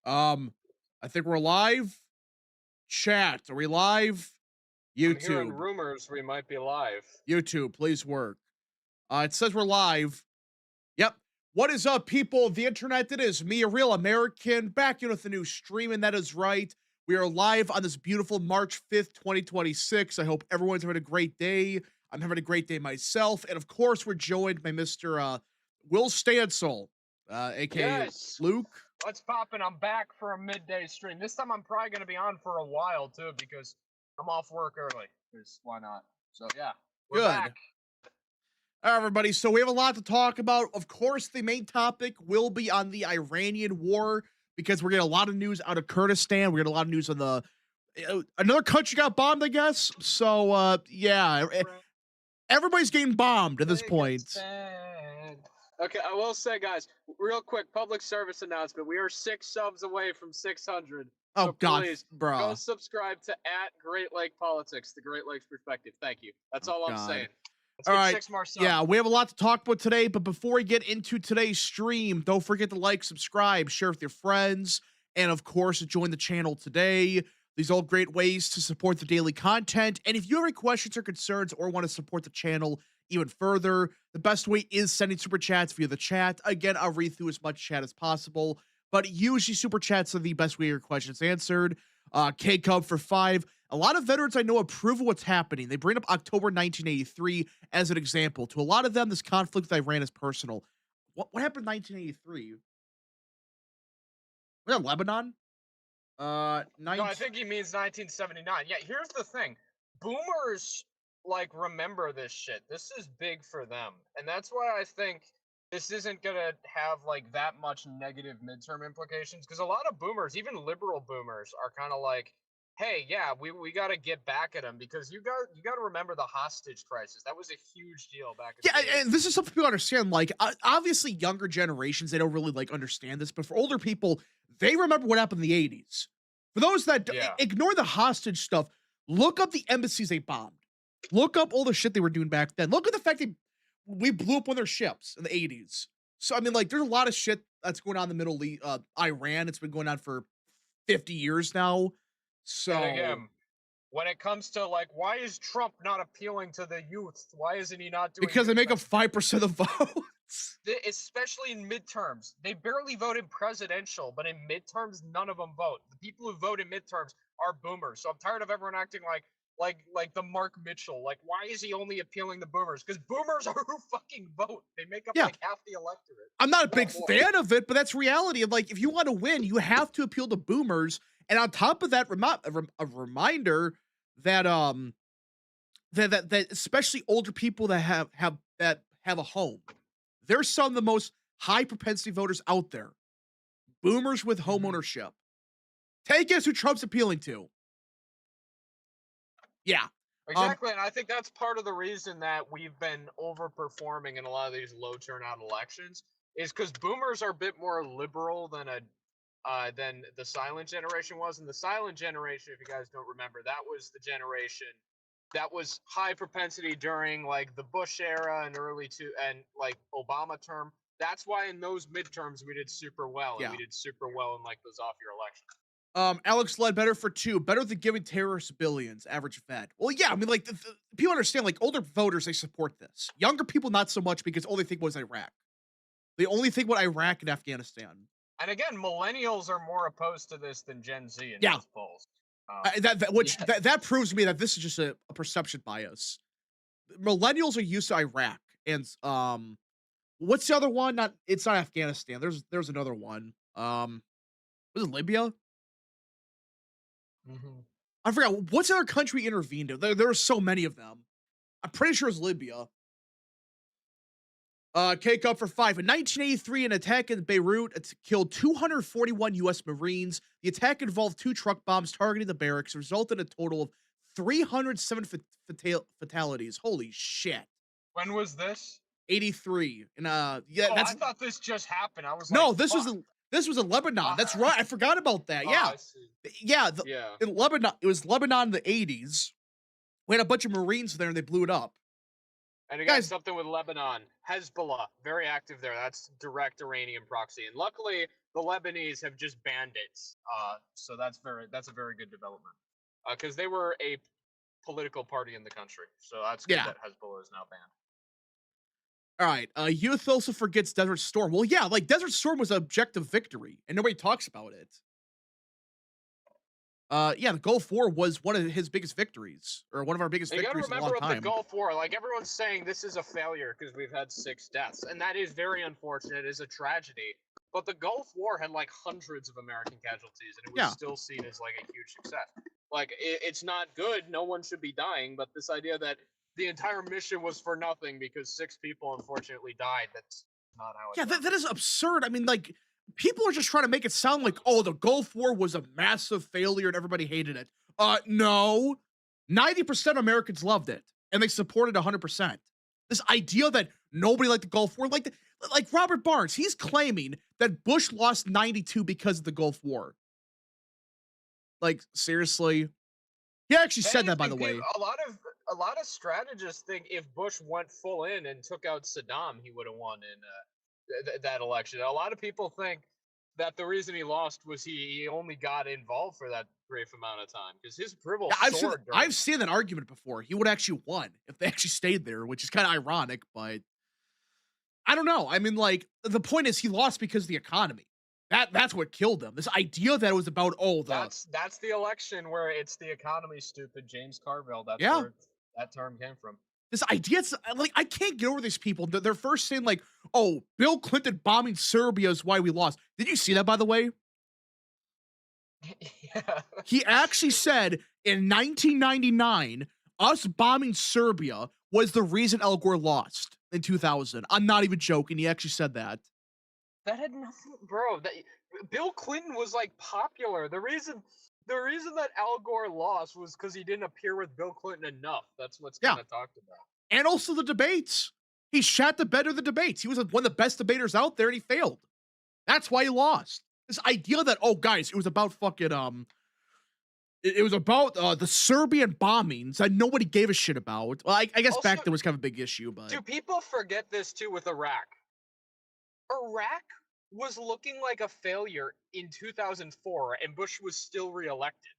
I think we're live. Chat, are we live? I'm hearing YouTube. rumors we might be live. YouTube, please work. It says we're live. Yep. What is up, people of the internet? It is me, a real American, back in with a new stream, and that is right. We are live on this beautiful March 5th, 2026. I hope everyone's having a great day. I'm having a great day myself. And of course, we're joined by Mr. Will Stansel, aka Yes, Luke. what's poppin'? I'm back for a midday stream. This time I'm probably gonna be on for a while too because I'm off work early. Because why not? So yeah, we're back. Good. All right, everybody. So we have a lot to talk about. Of course, the main topic will be on the Iranian war because we're getting a lot of news out of Kurdistan. We're getting a lot of news on the another country got bombed, I guess. So yeah, everybody's getting bombed at this Take a point. stand. Okay, I will say, guys, real quick, public service announcement. We are 6 subs away from 600. Oh So God, please go bruh. subscribe to @Great Lake Politics, the Great Lakes Perspective. Thank you. That's Oh all I'm God. saying. Let's All get right. 6 more subs. Yeah, we have a lot to talk about today, but before we get into today's stream, don't forget to like, subscribe, share with your friends, and of course, join the channel today. These are all great ways to support the daily content. And if you have any questions or concerns or want to support the channel even further, the best way is sending super chats via the chat. Again, I'll read through as much chat as possible, but usually super chats are the best way your questions answered. K Cub for 5. A lot of veterans I know approve of what's happening. They bring up October 1983 as an example. To a lot of them, this conflict with Iran is personal. What happened in 1983? Was that Lebanon? No, I 19. think he means 1979. Yeah, here's the thing. Boomers like remember this shit. This is big for them. And that's why I think this isn't going to have like that much negative midterm implications because a lot of boomers, even liberal boomers are kind of like, "Hey, yeah, we got to get back at them because you got to remember the hostage crisis. That was a huge deal back in Yeah, the and 80s." this is something people understand. Like, obviously, younger generations they don't really like understand this, but for older people, they remember what happened in the 80s. For those that Yeah. ignore the hostage stuff, look up the embassies they bombed. Look up all the shit they were doing back then. Look at the fact that we blew up one of their ships in the 80s. So I mean, like, there's a lot of shit that's going on in the Middle East. Iran, it's been going on for 50 years now. And So again, when it comes to like why is Trump not appealing to the youth? Why isn't he not doing because they youth make up messages? 5% of the votes. Especially in midterms. They barely vote in presidential, but in midterms, none of them vote. The people who vote in midterms are boomers. So I'm tired of everyone acting like the Mark Mitchell. Like, why is he only appealing to boomers? Because boomers are who fucking vote. They make up Yeah, like half the electorate. I'm not a Oh big boy. fan of it, but that's reality. Of like, if you want to win, you have to appeal to boomers. And on top of that, a reminder that that especially older people that have a home, they're some of the most high propensity voters out there. Boomers with home Mhm. ownership. Take guess who Trump's appealing to? Yeah. Um. Exactly, and I think that's part of the reason that we've been overperforming in a lot of these low turnout elections is because boomers are a bit more liberal than the silent generation was. And the silent generation, if you guys don't remember, that was the generation that was high propensity during like the Bush era and like Obama term. That's why in those midterms we did super well, and we Yeah. did super well in like those off year elections. Alex Ledbetter for 2. Better than giving terrorists billions. Average Fed. Well, yeah. I mean, like people understand. Like older voters, they support this. Younger people, not so much because all they think was Iraq. They only think about Iraq and Afghanistan. And again, millennials are more opposed to this than Gen Z in Yeah, most polls. Um, which yeah, that proves to me that this is just a perception bias. Millennials are used to Iraq and what's the other one? Not it's not Afghanistan. There's another one. Was it Libya? mhm. I forgot what's the other country intervened in. There are so many of them. I'm pretty sure it's Libya. Cake up for 5. In 1983, an attack in Beirut killed 241 U.S. Marines. The attack involved 2 truck bombs targeting the barracks, resulted in a total of 307 fatalities. Holy shit. When was this? 83. And yeah, Oh, I that's thought this just happened. I was like, no, fuck. this was in Lebanon. That's Ah, right. I forgot about that. oh, Yeah. I see. Yeah, Yeah. in Lebanon, it was Lebanon in the 80s. We had a bunch of Marines there and they blew it up. And again, Guys, something with Lebanon, Hezbollah, very active there. That's direct Iranian proxy. And luckily, the Lebanese have just banned it. So that's a very good development. Because they were a political party in the country, so that's good Yeah. that Hezbollah is now banned. All right. Youth also forgets Desert Storm. Well, yeah, like Desert Storm was an objective victory, and nobody talks about it. Yeah, the Gulf War was one of his biggest victories, or one of our biggest You got to victories in a remember long of the time. Gulf War, like everyone's saying this is a failure because we've had 6 deaths, and that is very unfortunate. It is a tragedy. But the Gulf War had like hundreds of American casualties, and it was Yeah. still seen as like a huge success. Like it's not good. No one should be dying. But this idea that the entire mission was for nothing because 6 people unfortunately died—that's not how it Yeah, goes. that is absurd. I mean, like, people are just trying to make it sound like, oh, the Gulf War was a massive failure and everybody hated it. No. 90% of Americans loved it, and they supported 100%. This idea that nobody liked the Gulf War, like Robert Barnes, he's claiming that Bush lost 92 because of the Gulf War. Like, seriously? He actually said that, by the way. A lot of strategists think if Bush went full in and took out Saddam, he would have won in that election. A lot of people think that the reason he lost was he only got involved for that brief amount of time because his approval Yeah, soared. I've seen that argument before. He would actually won if they actually stayed there, which is kind of ironic, but I don't know. I mean, like, the point is he lost because of the economy. That's what killed him. This idea that it was about That's the election where it's the economy, stupid. James Carville. That's yeah. where that term came from. This idea, it's like, I can't get over these people. They're first saying like, oh, Bill Clinton bombing Serbia is why we lost. Did you see that, by the way? Yeah. He actually said in 1999, us bombing Serbia was the reason Al Gore lost in 2000. I'm not even joking. He actually said that. That had nothing, bro. Bill Clinton was like popular. The reason that Al Gore lost was because he didn't appear with Bill Clinton enough. That's what's kind of talked about. And also the debates. He shat the bed of the debates. He was one of the best debaters out there, and he failed. That's why he lost. This idea that, oh, guys, it was about fucking it was about the Serbian bombings that nobody gave a shit about. Well, I guess Also, back then was kind of a big issue, but do people forget this too with Iraq? Iraq was looking like a failure in 2004, and Bush was still reelected.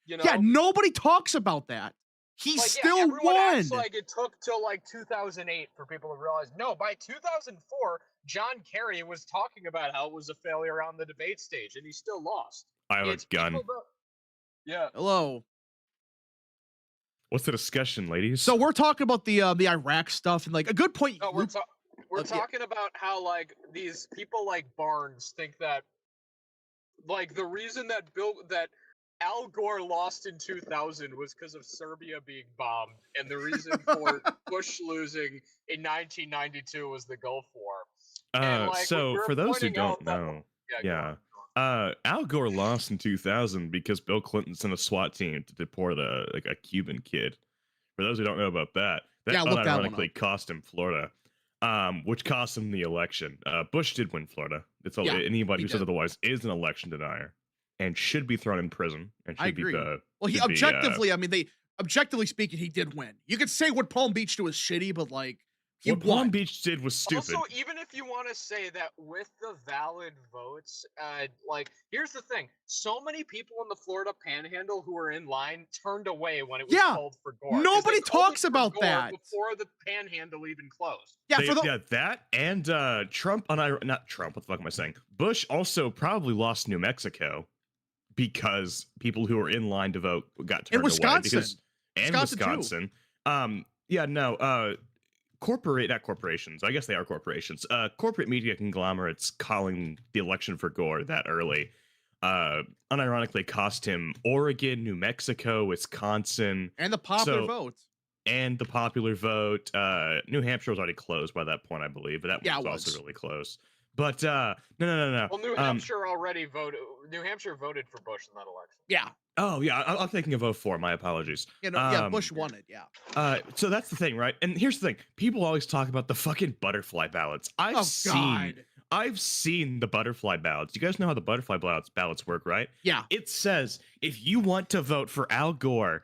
You know? Yeah, nobody talks about that. He still everyone won. Acts like it took till like 2008 for people to realize. No, by 2004, John Kerry was talking about how it was a failure on the debate stage, and he still lost. I have a gun. Yeah. Hello. What's the discussion, ladies? So we're talking about the Iraq stuff, and like a good point. No, we're talking about how like these people like Barnes think that like the reason that Al Gore lost in 2000 was because of Serbia being bombed, and the reason for Bush losing in 1992 was the Gulf War. So for those who don't know, Al Gore lost in 2000 because Bill Clinton sent a SWAT team to deport a Cuban kid. For those who don't know about that unironically cost him Florida, which cost him the election. Bush did win Florida. It's anybody who says otherwise is an election denier and should be thrown in prison. And should I agree. He objectively, I mean, objectively speaking, he did win. You could say what Palm Beach did was shitty, but like what Palm Beach did was stupid. Also, even if you want to say that with the valid votes, like here's the thing: so many people in the Florida Panhandle who were in line turned away when it was called for Gore. Nobody talks about that before the Panhandle even closed. Yeah, that and Trump. Not Trump. What the fuck am I saying? Bush also probably lost New Mexico because people who were in line to vote got turned away. Wisconsin. Not corporations. I guess they are corporations. Corporate media conglomerates calling the election for Gore that early, unironically cost him Oregon, New Mexico, Wisconsin, and the popular vote. And the popular vote. New Hampshire was already closed by that point, I believe, but that was also really close. But no. Well, New Hampshire already voted. New Hampshire voted for Bush in that election. Yeah. Oh yeah, I'm thinking of 04. My apologies. Bush won it. Yeah. So that's the thing, right? And here's the thing: people always talk about the fucking butterfly ballots. I've seen the butterfly ballots. You guys know how the butterfly ballots work, right? Yeah. It says if you want to vote for Al Gore,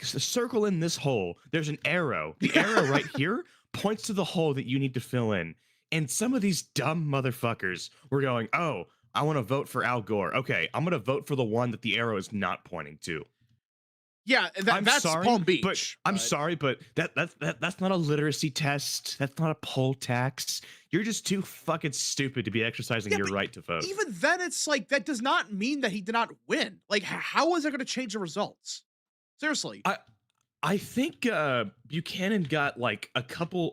circle in this hole. There's an arrow. The arrow right here points to the hole that you need to fill in. And some of these dumb motherfuckers were going, oh, I want to vote for Al Gore. Okay, I'm going to vote for the one that the arrow is not pointing to. Yeah, that's sorry, Palm Beach. But I'm sorry, but that's not a literacy test. That's not a poll tax. You're just too fucking stupid to be exercising your right to vote. Even then, it's like that does not mean that he did not win. Like, how is that going to change the results? Seriously. I think Buchanan got like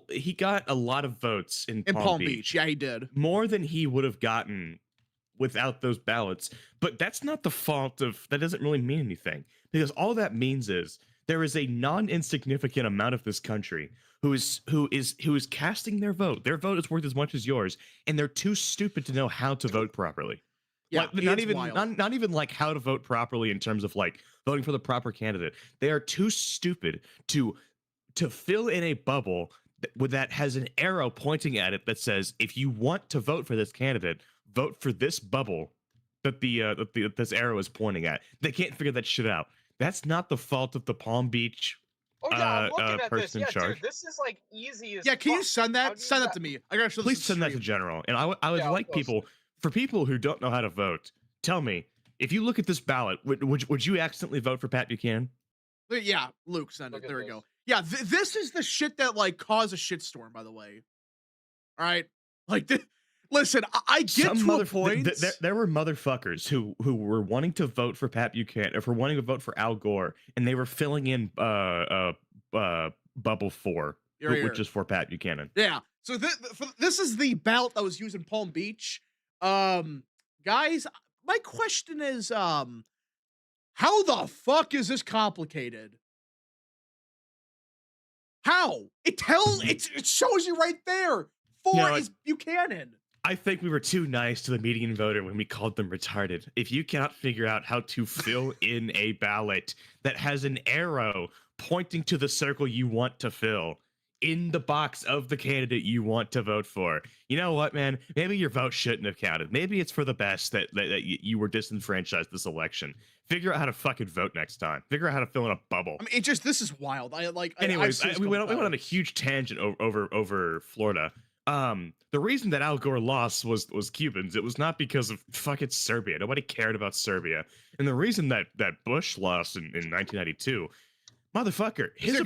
he got a lot of votes in Palm Beach. Yeah, he did. More than he would have gotten without those ballots. But that's not the fault of, that doesn't really mean anything, because all that means is there is a non-insignificant amount of this country who is casting their vote. Their vote is worth as much as yours, and they're too stupid to know how to vote properly. Yeah, like, not even like how to vote properly in terms of like voting for the proper candidate. They are too stupid to fill in a bubble that has an arrow pointing at it that says, if you want to vote for this candidate, vote for this bubble that this arrow is pointing at. They can't figure that shit out. That's not the fault of the Palm Beach I'm looking at person in charge. Dude, this is like easy as can you send that? Send that to me. I gotta show Please send that to General. And I would like for people who don't know how to vote, tell me, if you look at this ballot, would you accidentally vote for Pat Buchanan? Yeah, Luke, send it. There we go. Yeah, this is the shit that like caused a shitstorm, by the way. All right, like listen, I get to a point. There were motherfuckers who were wanting to vote for Pat Buchanan, or for wanting to vote for Al Gore, and they were filling in bubble 4, which is for Pat Buchanan. Yeah. So this is the ballot that was used in Palm Beach. Guys, my question is, how the fuck is this complicated? How? It shows you right there. 4 is Buchanan. I think we were too nice to the median voter when we called them retarded. If you cannot figure out how to fill in a ballot that has an arrow pointing to the circle you want to fill in the box of the candidate you want to vote for, you know what, man? Maybe your vote shouldn't have counted. Maybe it's for the best that you were disenfranchised this election. Figure out how to fucking vote next time. Figure out how to fill in a bubble. I mean, this is wild. Anyways, we went on a huge tangent over Florida. The reason that Al Gore lost was Cubans. It was not because of fucking Serbia. Nobody cared about Serbia. And the reason that Bush lost in 1992, motherfucker, his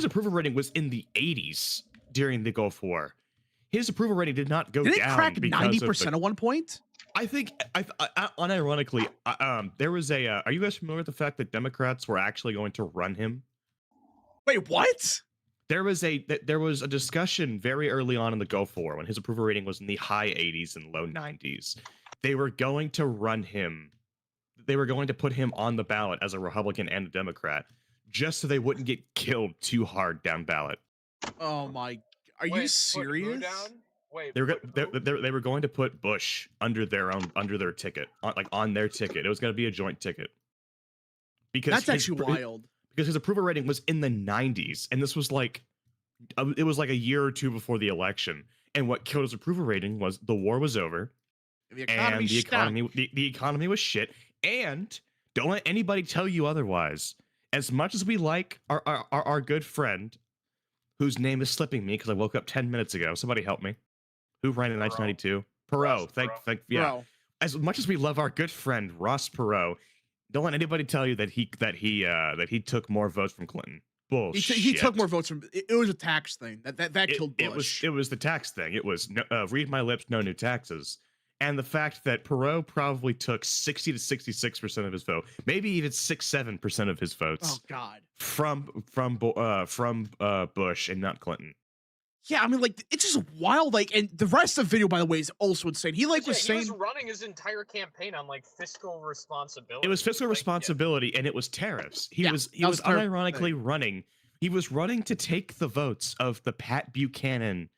approval rating was in the 80s during the Gulf War. His approval rating did not go down. Did it crack 90% at one point? I think, unironically, there was a. Are you guys familiar with the fact that Democrats were actually going to run him? Wait, what? There was a discussion very early on in the Gulf War when his approval rating was in the high 80s and low 90s. They were going to run him. They were going to put him on the ballot as a Republican and a Democrat, just so they wouldn't get killed too hard down ballot. Oh my! Are you serious? Wait, they were going to put Bush under their ticket, on their ticket. It was going to be a joint ticket. Because that's actually wild. Because his approval rating was in the 90s, and this was like, it was like a year or two before the election. And what killed his approval rating was the war was over, the economy was shit. And don't let anybody tell you otherwise. As much as we like our good friend, whose name is slipping me because I woke up 10 minutes ago. Somebody help me. Who ran in 1992? Perot. Yeah. As much as we love our good friend Ross Perot, don't let anybody tell you that he took more votes from Clinton. Bullshit. He took more votes from. It was a tax thing that killed Bush. It was the tax thing. It was read my lips, no new taxes, and the fact that Perot probably took 60 to 66% of his vote, maybe even 6-7% of his votes. Oh God. From Bush and not Clinton. Yeah, I mean, like, it's just wild. Like, and the rest of the video, by the way, is also insane. He was saying he was running his entire campaign on like fiscal responsibility. It was fiscal responsibility, and it was tariffs. He was unironically running. He was running to take the votes of the Pat Buchanan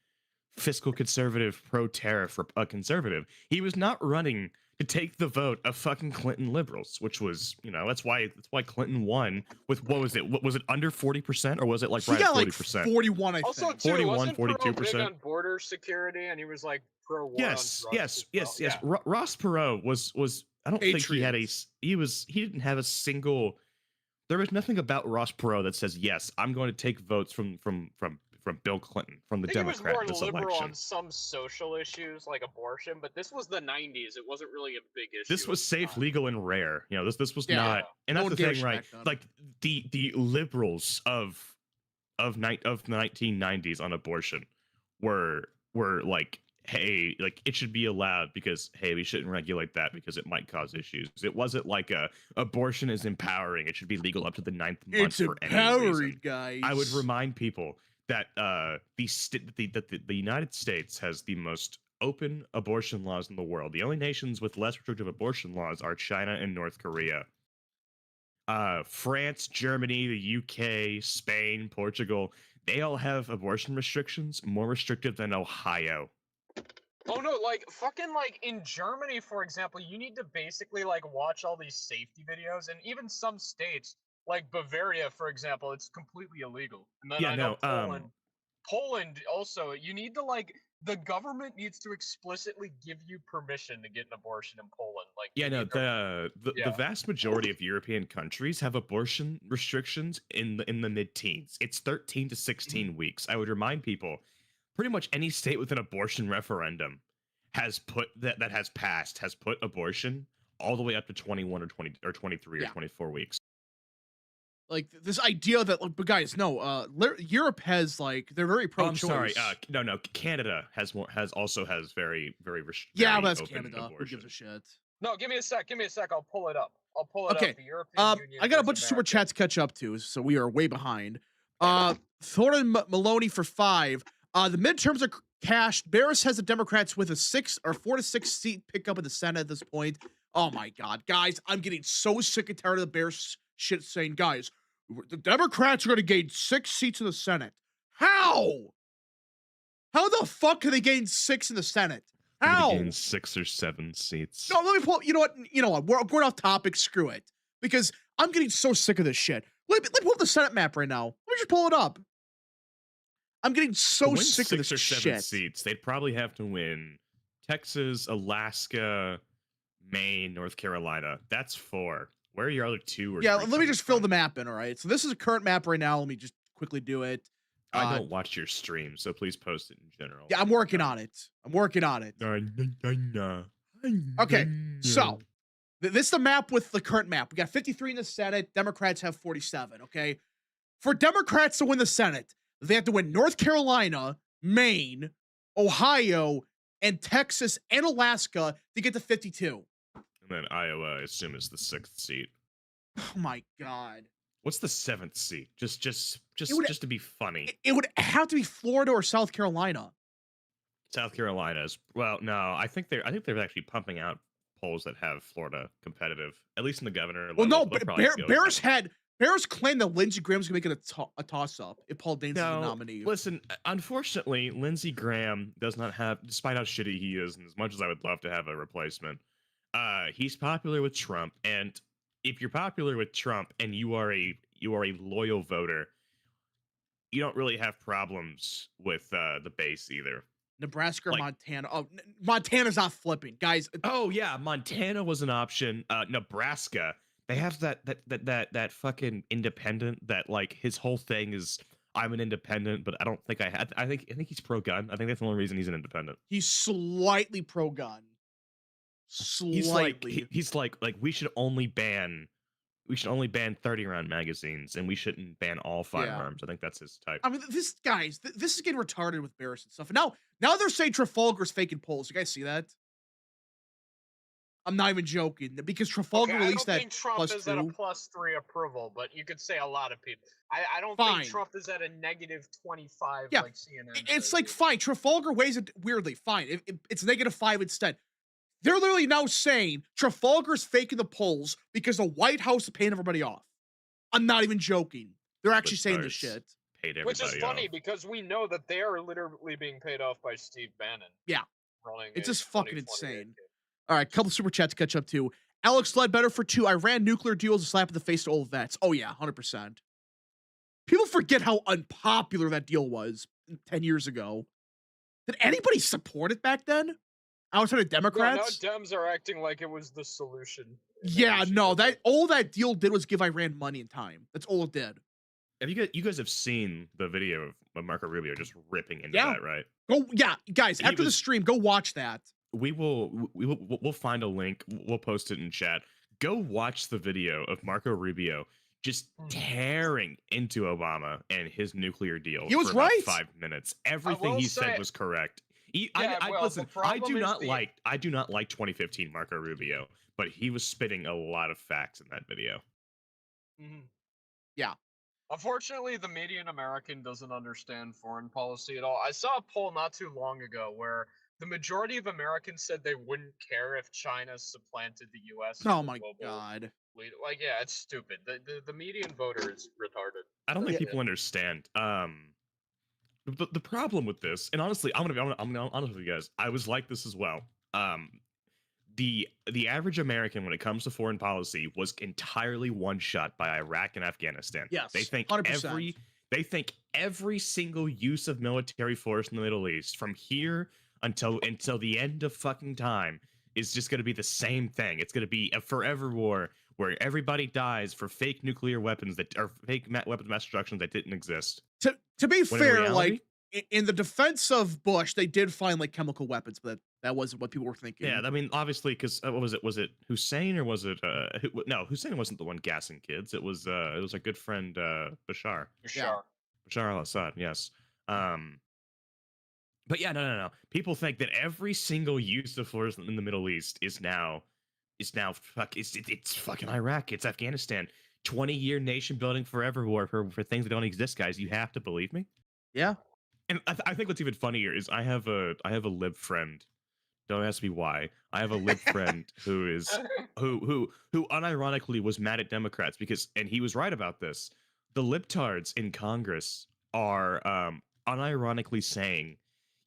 fiscal conservative pro-tariff conservative. He was not running to take the vote of fucking Clinton liberals, which was, that's why Clinton won with, what was it? Was it under 40%, or was it like right at 40%? Like 41, I think. Also, 41, 42%. Big on border security, and he was like pro war. Yes. Ross Perot was. I don't think he had he didn't have a single. There was nothing about Ross Perot that says, yes, I'm going to take votes from from Bill Clinton, from the I think Democrat it in was this more liberal election. on some social issues like abortion, but this was the 90s. It wasn't really a big issue. This was safe, legal, and rare. You know, this was not, and no that's the thing, right? back then. Like the liberals of the 1990s on abortion were like, hey, like it should be allowed because hey, we shouldn't regulate that because it might cause issues. It wasn't like abortion is empowering. It should be legal up to the 9th month it's for any reason. Guys. I would remind people that the United States has the most open abortion laws in the world. The only nations with less restrictive abortion laws are China and North Korea. France, Germany, the UK, Spain, Portugal, they all have abortion restrictions more restrictive than Ohio. Oh no, like fucking like in Germany, for example, you need to basically like watch all these safety videos, and even some states like Bavaria, for example, it's completely illegal. And then I know Poland also, you need to like the government needs to explicitly give you permission to get an abortion in Poland. Like the vast majority of European countries have abortion restrictions in the mid-teens. It's 13 to 16 weeks. I would remind people, pretty much any state with an abortion referendum has put that has passed has put abortion all the way up to 21 or 20 or 23 or 24 weeks. Like this idea that, but guys, no, Europe has like they're very pro-choice. I'm sorry, no, Canada has very yeah, but that's Canada. Abortion. Who gives a shit? No, give me a sec. I'll pull it up. Okay. Up. The European Union I got a bunch of super chats to catch up to, so we are way behind. Thornton Maloney for 5. The midterms are cashed. Barris has the Democrats with a 4 to 6 seat pickup in the Senate at this point. Oh my God, guys, I'm getting so sick and tired of the Bears shit saying, guys, the Democrats are going to gain 6 seats in the Senate. How? How the fuck can they gain 6 in the Senate? How? Gain 6 or 7 seats. No, let me pull. You know what? We're going off topic. Screw it, because I'm getting so sick of this shit. Let me pull up the Senate map right now. Let me just pull it up. I'm getting so sick of this 6 or 7 shit. seats, they'd probably have to win Texas, Alaska, Maine, North Carolina. That's 4. Where are your other 2 or 3? Let me just fill the map in, all right? So this is a current map right now. Let me just quickly do it. I don't watch your stream, so please post it in general. Yeah, I'm working on it. Okay, so this is the map with the current map. We got 53 in the Senate. Democrats have 47, okay? For Democrats to win the Senate, they have to win North Carolina, Maine, Ohio, and Texas and Alaska to get to 52. And then Iowa, I assume, is the 6th seat. Oh my God. What's the 7th seat? Just to be funny. It would have to be Florida or South Carolina. South Carolina's no. I think they're actually pumping out polls that have Florida competitive, at least in the governor. Well, no, but Bears claimed that Lindsey Graham's gonna make it a toss-up if Paul Daines is the nominee. Listen, unfortunately, Lindsey Graham does not have, despite how shitty he is, and as much as I would love to have a replacement, he's popular with Trump, and if you're popular with Trump and you are a loyal voter, you don't really have problems with the base either. Nebraska or Montana? Oh, Montana's not flipping, guys. Oh yeah, Montana was an option. Nebraska, they have that fucking independent that like his whole thing is I'm an independent, but I don't think I think he's pro-gun. I think that's the only reason he's an independent. He's slightly pro-gun. Slightly. He's like we should only ban 30-round magazines, and we shouldn't ban all firearms. I think that's his type. I mean, this is getting retarded with Barris and stuff. And now they're saying Trafalgar's faking polls. You guys see that? I'm not even joking, because Trafalgar released that. I don't think Trump is at a +3 approval, but you could say a lot of people. I don't think Trump is at a -25 like CNN. It's like, fine. Trafalgar weighs it weirdly. Fine. It's -5 instead. They're literally now saying Trafalgar's faking the polls because the White House is paying everybody off. I'm not even joking. They're actually saying this shit. Which is funny because we know that they are literally being paid off by Steve Bannon. Yeah. It's just fucking insane. All right, couple super chats to catch up to. Alex Ledbetter for 2. Iran nuclear deal is a slap in the face to old vets. Oh yeah, 100%. People forget how unpopular that deal was 10 years ago. Did anybody support it back then? Outside of Democrats? No, Dems are acting like it was the solution. Yeah, no, all that deal did was give Iran money and time. That's all it did. Have you guys have seen the video of Marco Rubio just ripping into that, right? Go, guys. After the stream, go watch that. We'll find a link. We'll post it in chat. Go watch the video of Marco Rubio just tearing into Obama and his nuclear deal. He was for right. 5 minutes. Everything he said was correct. Listen, I do not like 2015 Marco Rubio, but he was spitting a lot of facts in that video. Yeah. Unfortunately, the median American doesn't understand foreign policy at all. I saw a poll not too long ago where the majority of Americans said they wouldn't care if China supplanted the U.S. Oh my god! Like, yeah, it's stupid. The median voter is retarded. I don't think people understand. The problem with this, and honestly, I'm gonna be honest with you guys. I was like this as well. The average American, when it comes to foreign policy, was entirely one shot by Iraq and Afghanistan. Yes, they think 100%. every single use of military force in the Middle East, from here until the end of fucking time, is just going to be the same thing. It's going to be a forever war where everybody dies for fake nuclear weapons that are fake weapons of mass destruction that didn't exist. To be fair, like in the defense of Bush, they did find like chemical weapons, but that wasn't what people were thinking. Yeah, I mean, obviously, because what was it? Was it Hussein or was it? No, Hussein wasn't the one gassing kids. It was our good friend Bashar. Bashar al-Assad. Yes. But yeah, no. People think that every single use of force in the Middle East is now it's fucking Iraq. It's Afghanistan. 20-year nation building forever war for things that don't exist, guys. You have to believe me. Yeah. And I think what's even funnier is I have a lib friend. Don't ask me why. I have a lib friend who unironically was mad at Democrats and he was right about this. The libtards in Congress are unironically saying,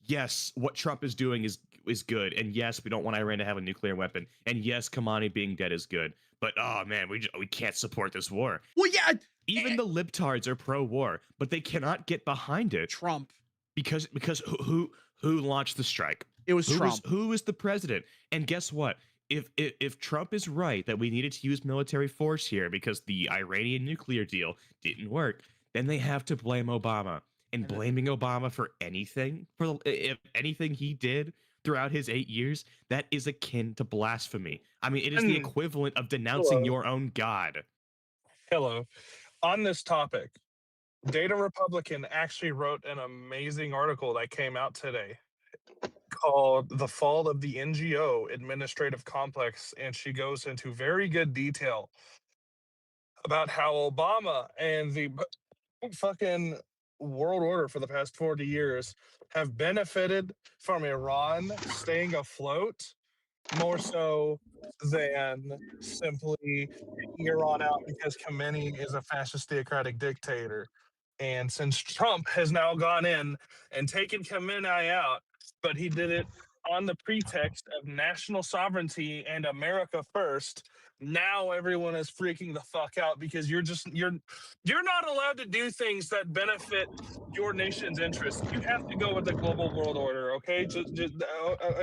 yes, what Trump is doing is good, and yes, we don't want Iran to have a nuclear weapon, and yes, Khamenei being dead is good, but oh man, we can't support this war. Well, yeah. Even the libtards are pro-war, but they cannot get behind it. Trump. Because who launched the strike? It was Trump. Who was the president? And guess what? If Trump is right that we needed to use military force here because the Iranian nuclear deal didn't work, then they have to blame Obama. And blaming Obama for anything he did throughout his 8 years, that is akin to blasphemy. I mean, it is the equivalent of denouncing your own God. Hello. On this topic, Data Republican actually wrote an amazing article that came out today called The Fall of the NGO Administrative Complex, and she goes into very good detail about how Obama and the fucking world order for the past 40 years have benefited from Iran staying afloat more so than simply taking Iran out because Khamenei is a fascist theocratic dictator. And since Trump has now gone in and taken Khamenei out, but he did it on the pretext of national sovereignty and America first, now everyone is freaking the fuck out because you're not allowed to do things that benefit your nation's interests. You have to go with the global world order, okay?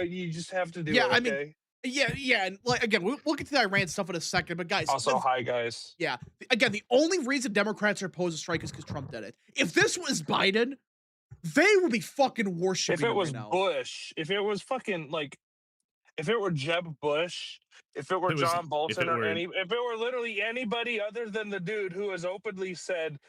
You just have to do it. I mean, yeah, and like again, we'll get to the Iran stuff in a second, but guys, also hi guys. Yeah, again, the only reason Democrats are opposed to strike is because Trump did it. If this was Biden, they would be fucking worshiping. If it was right now. Bush, if it was fucking like, if it were Jeb Bush, if it were John Bolton, if it were literally anybody other than the dude who has openly said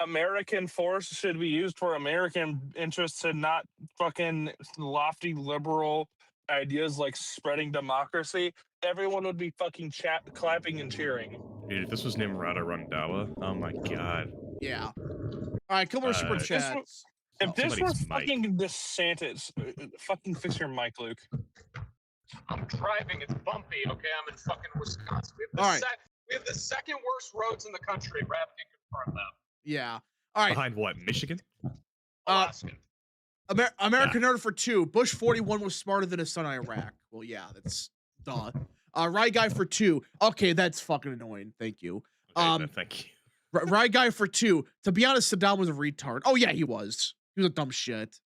American force should be used for American interests and not fucking lofty liberal ideas like spreading democracy, everyone would be fucking clapping and cheering. Dude, if this was Nimrata Randhawa, oh my god. Yeah. All right, come on, super chats. If this was fucking DeSantis, fucking fix your mic, Luke. I'm driving. It's bumpy. Okay, I'm in fucking Wisconsin. We have the second worst roads in the country. Rap can confirm that. Yeah. All right. Behind what? Michigan? Alaska. American Nerd for 2. Bush 41 was smarter than his son in Iraq. Well, yeah, that's duh. Right Guy for 2. Okay, that's fucking annoying. Thank you. Thank you. Right Guy for 2. To be honest, Saddam was a retard. Oh yeah, he was. He was a dumb shit.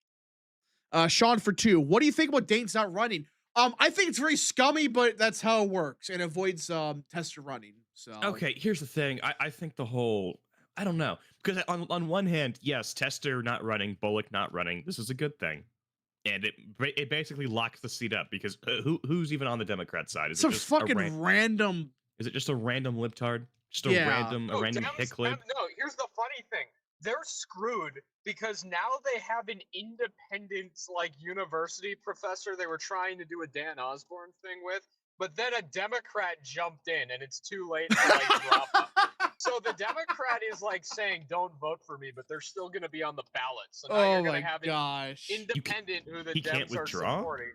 Sean for 2. What do you think about Danes not running? I think it's very scummy, but that's how it works, and avoids Tester running. So okay, here's the thing. I think the whole I don't know, because on one hand, yes, Tester not running, Bullock not running. This is a good thing, and it basically locks the seat up because who's even on the Democrat side? It's a fucking random. Is it just a random libtard? Just a random hickling? No, here's the funny thing. They're screwed because now they have an independent, like, university professor they were trying to do a Dan Osborne thing with, but then a Democrat jumped in and it's too late to, like, drop them. So the Democrat is, like, saying, don't vote for me, but they're still going to be on the ballot. So now you're going to have an independent who the Dems are supporting.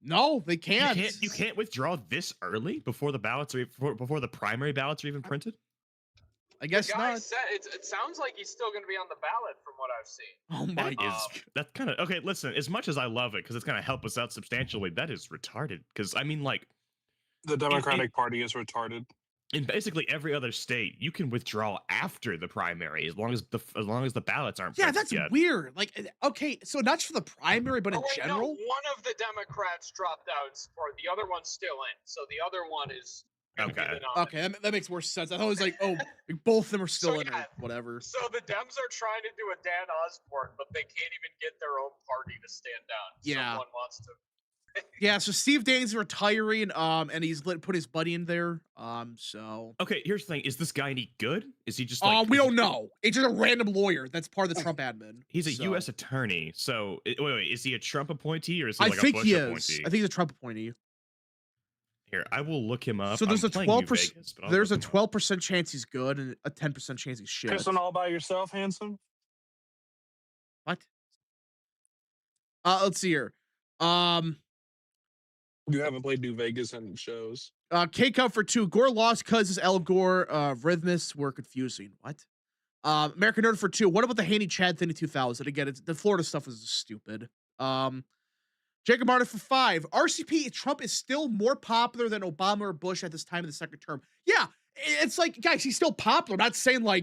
No, they can't. You can't withdraw this early before the ballots are before the primary ballots are even printed. I guess not. Said it sounds like he's still going to be on the ballot from what I've seen. Oh my god. That's kind of okay. Listen, as much as I love it because it's going to help us out substantially, that is retarded. Because I mean, like, the Democratic Party is retarded. In basically every other state, you can withdraw after the primary as long as the ballots aren't. Yeah, that's weird. Like, okay, so not just for the primary, but in general. No, one of the Democrats dropped out in support. The other one's still in. So the other one is. Okay, that makes more sense. I thought it was like, oh, both of them are still in or whatever. So the Dems are trying to do a Dan Osborne, but they can't even get their own party to stand down. Yeah. Someone wants to. Yeah, so Steve Daines is retiring, and he's put his buddy in there. So okay, here's the thing: is this guy any good? Is he just? Like, we don't know. It's just a random lawyer that's part of the Trump admin. He's a U.S. attorney. So wait, is he a Trump appointee or is he like a Bush he appointee? I think he's a Trump appointee. Here, I will look him up. So there's a 12%. There's a 12% chance he's good and a 10% chance he's shit. Pissing all by yourself, handsome. What? Let's see here. You haven't played New Vegas and it shows. K-Cup for 2. Gore lost because his El Gore rhythmists were confusing. What? American Nerd for 2. What about the Haney Chad thing in 2000? Again, the Florida stuff is stupid. Jacob Martin for 5. RCP, Trump is still more popular than Obama or Bush at this time in the second term. Yeah, it's like, guys, he's still popular. I'm not saying like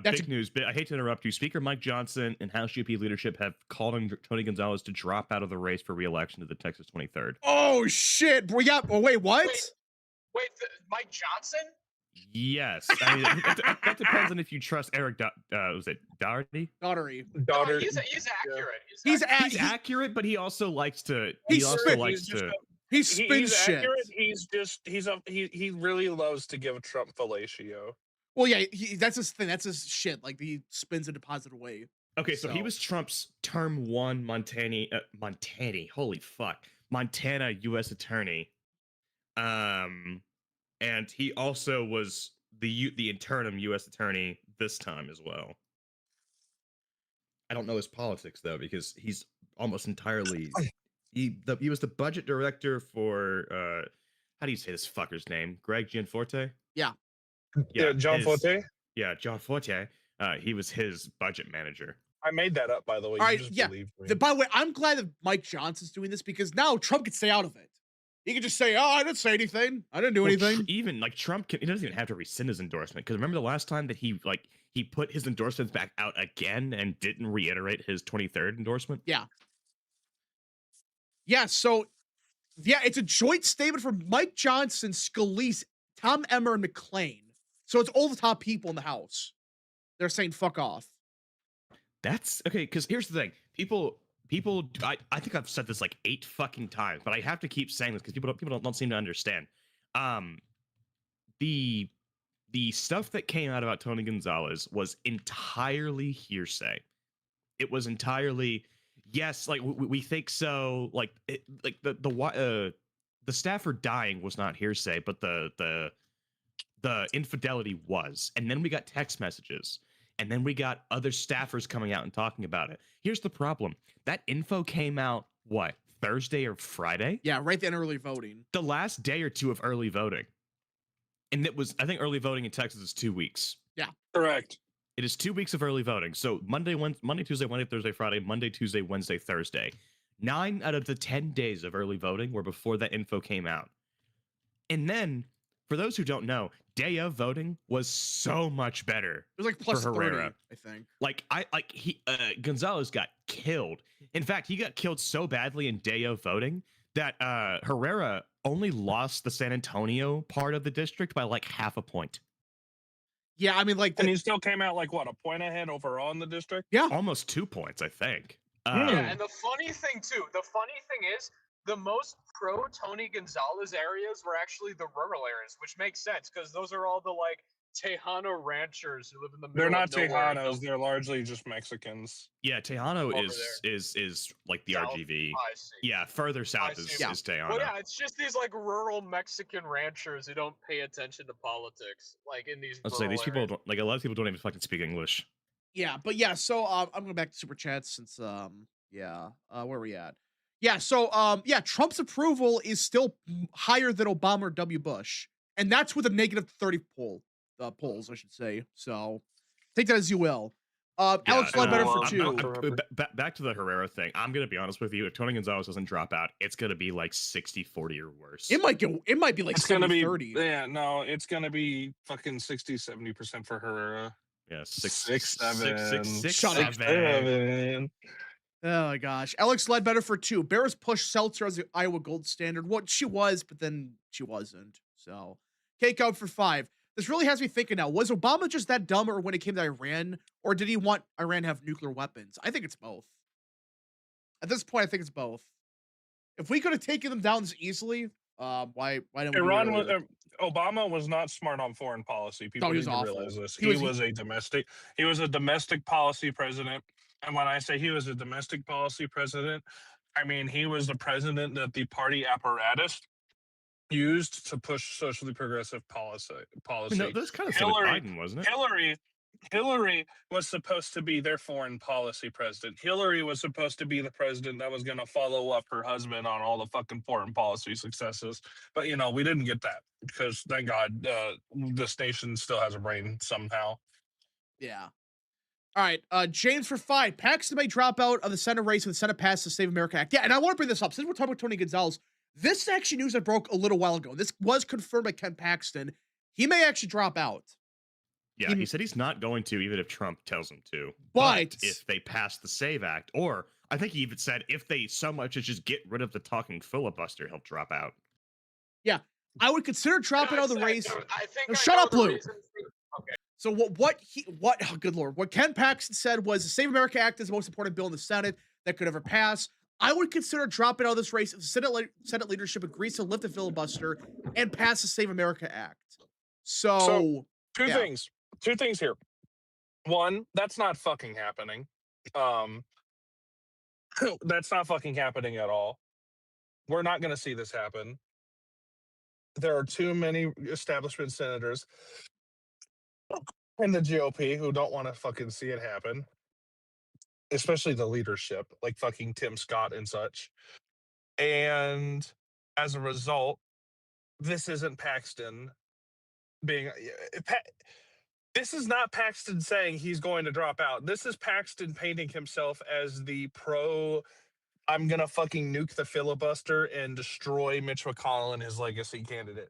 big news. I hate to interrupt you. Speaker Mike Johnson and House GOP leadership have called on Tony Gonzalez to drop out of the race for re-election to the Texas 23rd. Oh shit, bro! Yeah. Oh wait, what? Wait, Mike Johnson? Yes. I mean, that depends on if you trust Eric. Was it Daugherty? Daugherty. No, he's accurate. He's accurate, but he also likes to. He spins shit. Accurate. He really loves to give Trump fellatio. Well, yeah, that's his thing. That's his shit. Like he spins in a positive way. Okay, so he was Trump's term 1 Montana. Holy fuck, Montana U.S. attorney. And he also was the interim U.S. attorney this time as well. I don't know his politics though because he's almost entirely. He was the budget director for how do you say this fucker's name? Greg Gianforte? Yeah, John Forte? Yeah, John Forte. He was his budget manager. I made that up, by the way. All right, yeah. By the way, I'm glad that Mike Johnson's doing this because now Trump can stay out of it. He can just say, "Oh, I didn't say anything. I didn't do anything." Even like Trump, he doesn't even have to rescind his endorsement because remember the last time that he put his endorsements back out again and didn't reiterate his 23rd endorsement. Yeah. Yeah. So, yeah, it's a joint statement from Mike Johnson, Scalise, Tom Emmer, and McClain. So it's all the top people in the House. They're saying "fuck off." That's okay. Because here's the thing, people. I think I've said this like 8 fucking times, but I have to keep saying this because people don't seem to understand. The stuff that came out about Tony Gonzalez was entirely hearsay. It was entirely yes, like we think so. Like the staffer dying was not hearsay, but the infidelity was. And then we got text messages. And then we got other staffers coming out and talking about it. Here's the problem. That info came out, what, Thursday or Friday? Yeah, right then early voting. The last day or two of early voting. And it was, I think early voting in Texas is 2 weeks. Yeah. Correct. It is 2 weeks of early voting. So Monday, Tuesday, Wednesday, Thursday, Friday, Monday, Tuesday, Wednesday, Thursday. 9 out of the 10 days of early voting were before that info came out. And then, for those who don't know, day of voting was so much better. It was like plus for 30, Herrera. I think. Gonzalez got killed. In fact, he got killed so badly in day of voting that Herrera only lost the San Antonio part of the district by like half a point. Yeah, I mean, like, and he still came out like what, a point ahead overall in the district? Yeah, almost 2 points, I think. Yeah, and the funny thing is the most pro Tony Gonzalez areas were actually the rural areas, which makes sense because those are all the like Tejano ranchers who live in the middle They're not of nowhere. Tejanos, they're largely just Mexicans. Yeah, Tejano Over is like the South, RGV. I see. Yeah, further south see. is Yeah. Tejano. Well, yeah, it's just these like rural Mexican ranchers who don't pay attention to politics, like in these. Let's say these people areas. don't, like a lot of people don't even fucking speak English. yeah, but yeah. So I'm going back to super chats since yeah, where are we at? Yeah, so yeah, Trump's approval is still higher than Obama or W. Bush, and that's with a negative 30 polls, I should say. So take that as you will. Alex Ledbetter for 2. Back to the Herrera thing. I'm gonna be honest with you. If Tony Gonzalez doesn't drop out, it's gonna be like 60-40 or worse. It might be like It's gonna be 30. Yeah, no, it's gonna be fucking 60-70% for Herrera. Yeah, 6-7. Shut up. 6-7. Oh my gosh. Alex Ledbetter for 2. Bears pushed Seltzer as the Iowa gold standard. What she was, but then she wasn't. So Cake out for 5. This really has me thinking now. Was Obama just that dumb or when it came to Iran? Or did he want Iran to have nuclear weapons? I think it's both. At this point, I think it's both. If we could have taken them down this easily, why don't we Iran was Obama was not smart on foreign policy. People need to realize this. He was a domestic policy president. And when I say he was a domestic policy president, I mean he was the president that the party apparatus used to push socially progressive policy. No, that's kind of Biden, wasn't it? Hillary was supposed to be their foreign policy president. Hillary was supposed to be the president that was going to follow up her husband on all the fucking foreign policy successes. But, we didn't get that because, thank God, this nation still has a brain somehow. Yeah. All right. James for 5. Paxton may drop out of the Senate race when the Senate passed the Save America Act. Yeah, and I want to bring this up. Since we're talking about Tony Gonzalez, this is actually news that broke a little while ago. This was confirmed by Ken Paxton. He may actually drop out. Yeah, he said he's not going to, even if Trump tells him to. But if they pass the SAVE Act, or I think he even said if they so much as just get rid of the talking filibuster, he'll drop out. Yeah, I would consider dropping out of the race. Shut up, Lou. Okay. So what oh, good Lord, what Ken Paxton said was the Save America Act is the most important bill in the Senate that could ever pass. I would consider dropping out of this race if the Senate leadership agrees to lift the filibuster and pass the Save America Act. So two things here. One, that's not fucking happening. That's not fucking happening at all. We're not going to see this happen. There are too many establishment senators in the GOP who don't want to fucking see it happen, especially the leadership, like fucking Tim Scott and such. And as a result, this isn't Paxton being... This is not Paxton saying he's going to drop out. This is Paxton painting himself as the I'm going to fucking nuke the filibuster and destroy Mitch McConnell and his legacy candidate.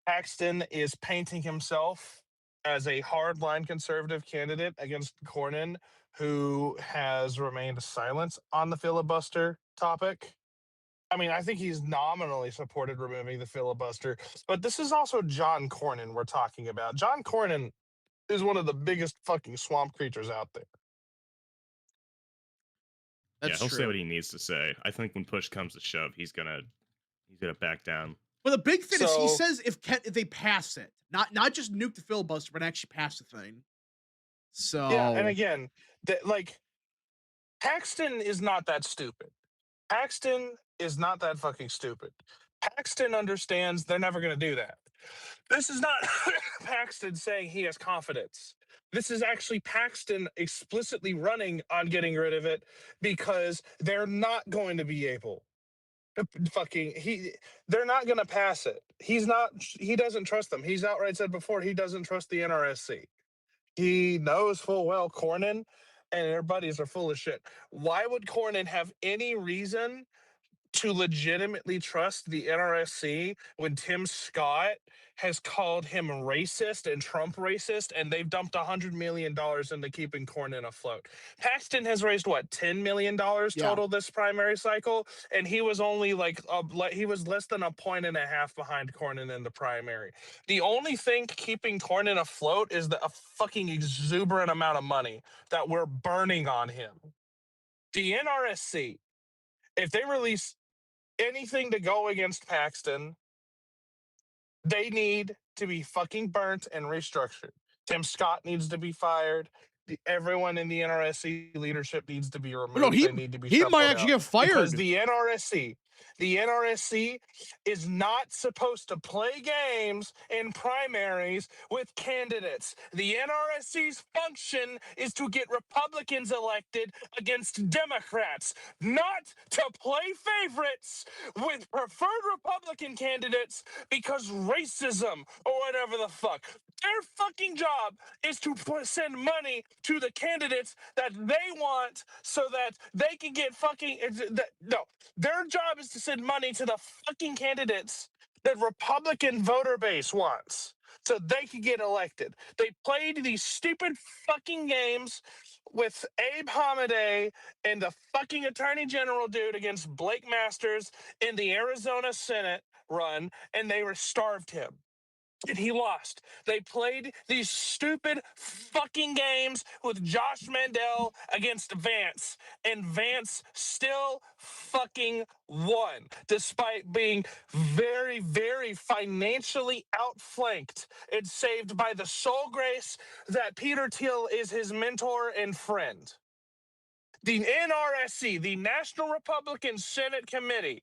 Paxton is painting himself as a hardline conservative candidate against Cornyn, who has remained silent on the filibuster topic. I mean, I think he's nominally supported removing the filibuster, but this is also John Cornyn we're talking about. John Cornyn is one of the biggest fucking swamp creatures out there. That's he'll say what he needs to say. I think when push comes to shove, he's gonna back down. Well, the big thing is he says if they pass it, not just nuke the filibuster, but actually pass the thing. So yeah, and again, Paxton is not that stupid. Paxton is not that fucking stupid. Paxton understands they're never going to do that. This is not Paxton saying he has confidence. This is actually Paxton explicitly running on getting rid of it because they're not going to be able to they're not going to pass it. He doesn't trust them. He's outright said before he doesn't trust the NRSC. He knows full well Cornyn and their buddies are full of shit. Why would Cornyn have any reason to legitimately trust the NRSC when Tim Scott has called him racist and Trump racist, and they've dumped $100 million into keeping Cornyn afloat. Paxton has raised what, $10 million total this primary cycle, and he was only like he was less than 1.5 points behind Cornyn in the primary. The only thing keeping Cornyn afloat is a fucking exuberant amount of money that we're burning on him. The NRSC, if they release anything to go against Paxton, they need to be fucking burnt and restructured. Tim Scott needs to be fired. Everyone in the NRSC leadership needs to be removed. No, they need to be he might actually get fired because the NRSC is not supposed to play games in primaries with candidates. The NRSC's function is to get Republicans elected against Democrats, not to play favorites with preferred Republican candidates because racism or whatever the fuck. Their fucking job is to send money to the candidates that they want so that they can get fucking... No, their job is to send money to the fucking candidates that Republican voter base wants so they can get elected. They played these stupid fucking games with Abe Hamadeh and the fucking attorney general dude against Blake Masters in the Arizona Senate run, and they starved him. And he lost. They played these stupid fucking games with Josh Mandel against Vance, and Vance still fucking won, despite being very, very financially outflanked and saved by the sole grace that Peter Thiel is his mentor and friend. The NRSC, the National Republican Senate Committee,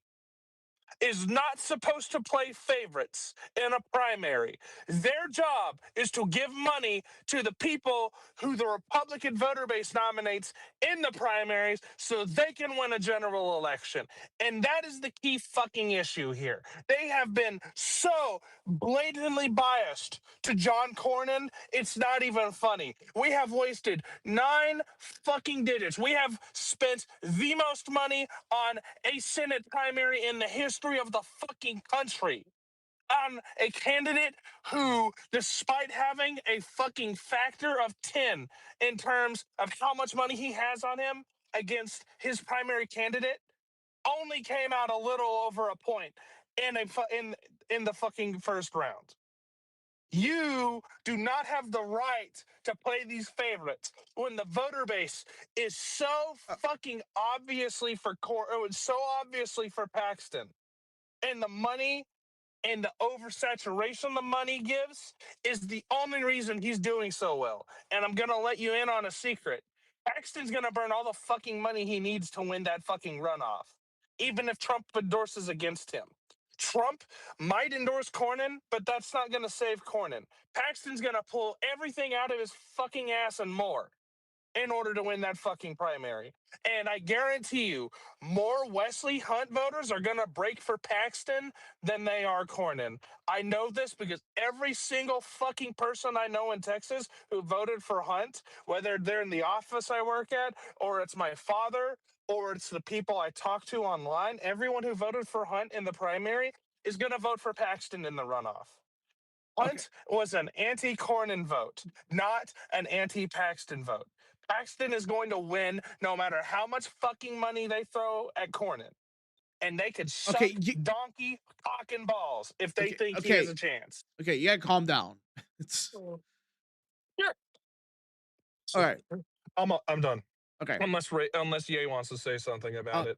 is not supposed to play favorites in a primary. Their job is to give money to the people who the Republican voter base nominates in the primaries so they can win a general election. And that is the key fucking issue here. They have been so blatantly biased to John Cornyn, it's not even funny. We have wasted 9 fucking digits. We have spent the most money on a Senate primary in the history of the fucking country on a candidate who, despite having a fucking factor of 10 in terms of how much money he has on him against his primary candidate, only came out a little over 1 point in the fucking first round. You do not have the right to play these favorites when the voter base is so fucking obviously for Paxton, and the money and the oversaturation the money gives is the only reason he's doing so well. And I'm gonna let you in on a secret. Paxton's gonna burn all the fucking money he needs to win that fucking runoff, even if Trump endorses against him. Trump might endorse Cornyn, but that's not going to save Cornyn. Paxton's going to pull everything out of his fucking ass and more in order to win that fucking primary. And I guarantee you, more Wesley Hunt voters are going to break for Paxton than they are Cornyn. I know this because every single fucking person I know in Texas who voted for Hunt, whether they're in the office I work at, or it's my father, or it's the people I talk to online, everyone who voted for Hunt in the primary is going to vote for Paxton in the runoff. Hunt was an anti-Cornyn vote, not an anti-Paxton vote. Paxton is going to win no matter how much fucking money they throw at Cornyn. And they could suck donkey, cock, and balls if they think he has a chance. Okay, you gotta calm down. It's... Yeah. All right. I'm done. Okay. Unless Ye wants to say something about it.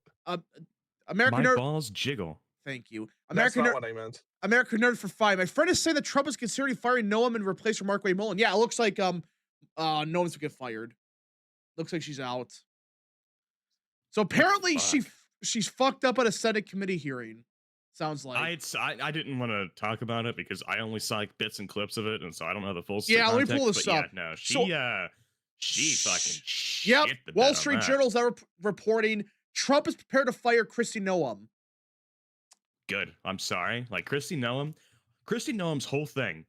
American My Nerd... balls jiggle. Thank you. That's not what I meant. American Nerd for 5. My friend is saying that Trump is considering firing Noam and replacing Mark Wade Mullen. Yeah, it looks like Noam's gonna get fired. Looks like she's out. So apparently she's fucked up at a Senate committee hearing. Sounds like. I didn't want to talk about it because I only saw like bits and clips of it, and so I don't know the full Yeah, context, let me pull this up. Yeah, no, she fucking yep. shit the bed Wall on Street that. Journal's now reporting Trump is prepared to fire Kristi Noem. Good. I'm sorry. Like Kristi Noem's whole thing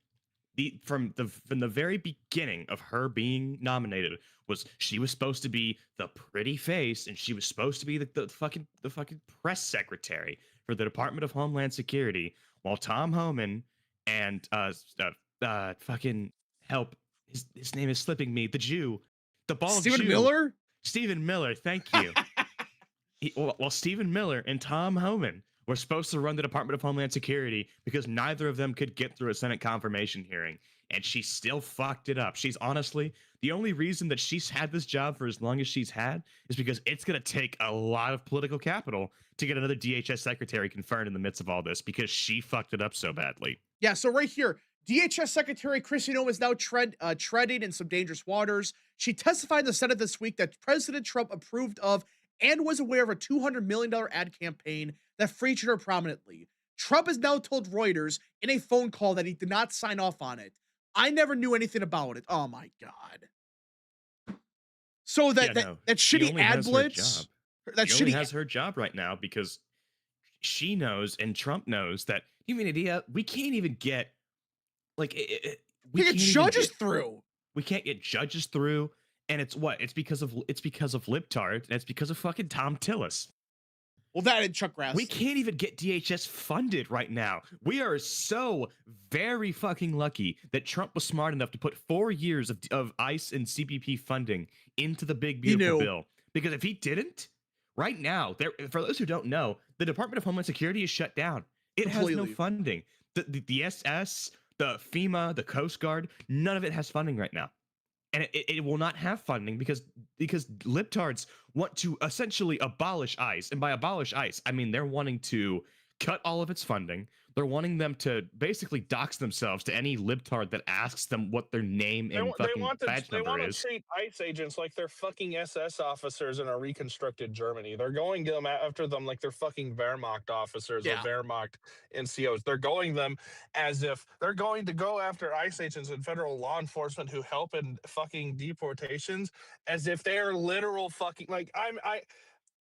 from the very beginning of her being nominated was she was supposed to be the pretty face, and she was supposed to be the fucking press secretary for the Department of Homeland Security, while Tom Homan and fucking help, his name is slipping me, the Jew, the bald Stephen Jew, Miller. Stephen Miller, thank you. While Stephen Miller and Tom Homan were supposed to run the Department of Homeland Security because neither of them could get through a Senate confirmation hearing, and she still fucked it up. She's honestly, the only reason that she's had this job for as long as she's had is because it's going to take a lot of political capital to get another DHS secretary confirmed in the midst of all this, because she fucked it up so badly. Yeah, so right here, DHS Secretary Kristi Noem is now treading in some dangerous waters. She testified in the Senate this week that President Trump approved of and was aware of a $200 million ad campaign that featured her prominently. Trump has now told Reuters in a phone call that he did not sign off on it. I never knew anything about it. Oh my God. So that shitty ad blitz, that she only has her job right now because she knows and Trump knows that humanity, we can't even get we can't get judges through. We can't get judges through, and it's because of libtards, and it's because of fucking Tom Tillis. Well, that and Chuck Grassley. We can't even get DHS funded right now. We are so very fucking lucky that Trump was smart enough to put 4 years of ICE and CBP funding into the big beautiful bill. Because if he didn't, right now, for those who don't know, the Department of Homeland Security is shut down. It has no funding. The SS, the FEMA, the Coast Guard, none of it has funding right now. And it will not have funding because libtards want to essentially abolish ICE. And by abolish ICE, I mean they're wanting to cut all of its funding. They're wanting them to basically dox themselves to any libtard that asks them what their name and fucking badge number is. They want to treat ICE agents like they're fucking SS officers in a reconstructed Germany. They're going after them like they're fucking Wehrmacht officers or Wehrmacht NCOs. They're going them as if they're going to go after ICE agents and federal law enforcement who help in fucking deportations as if they are literal fucking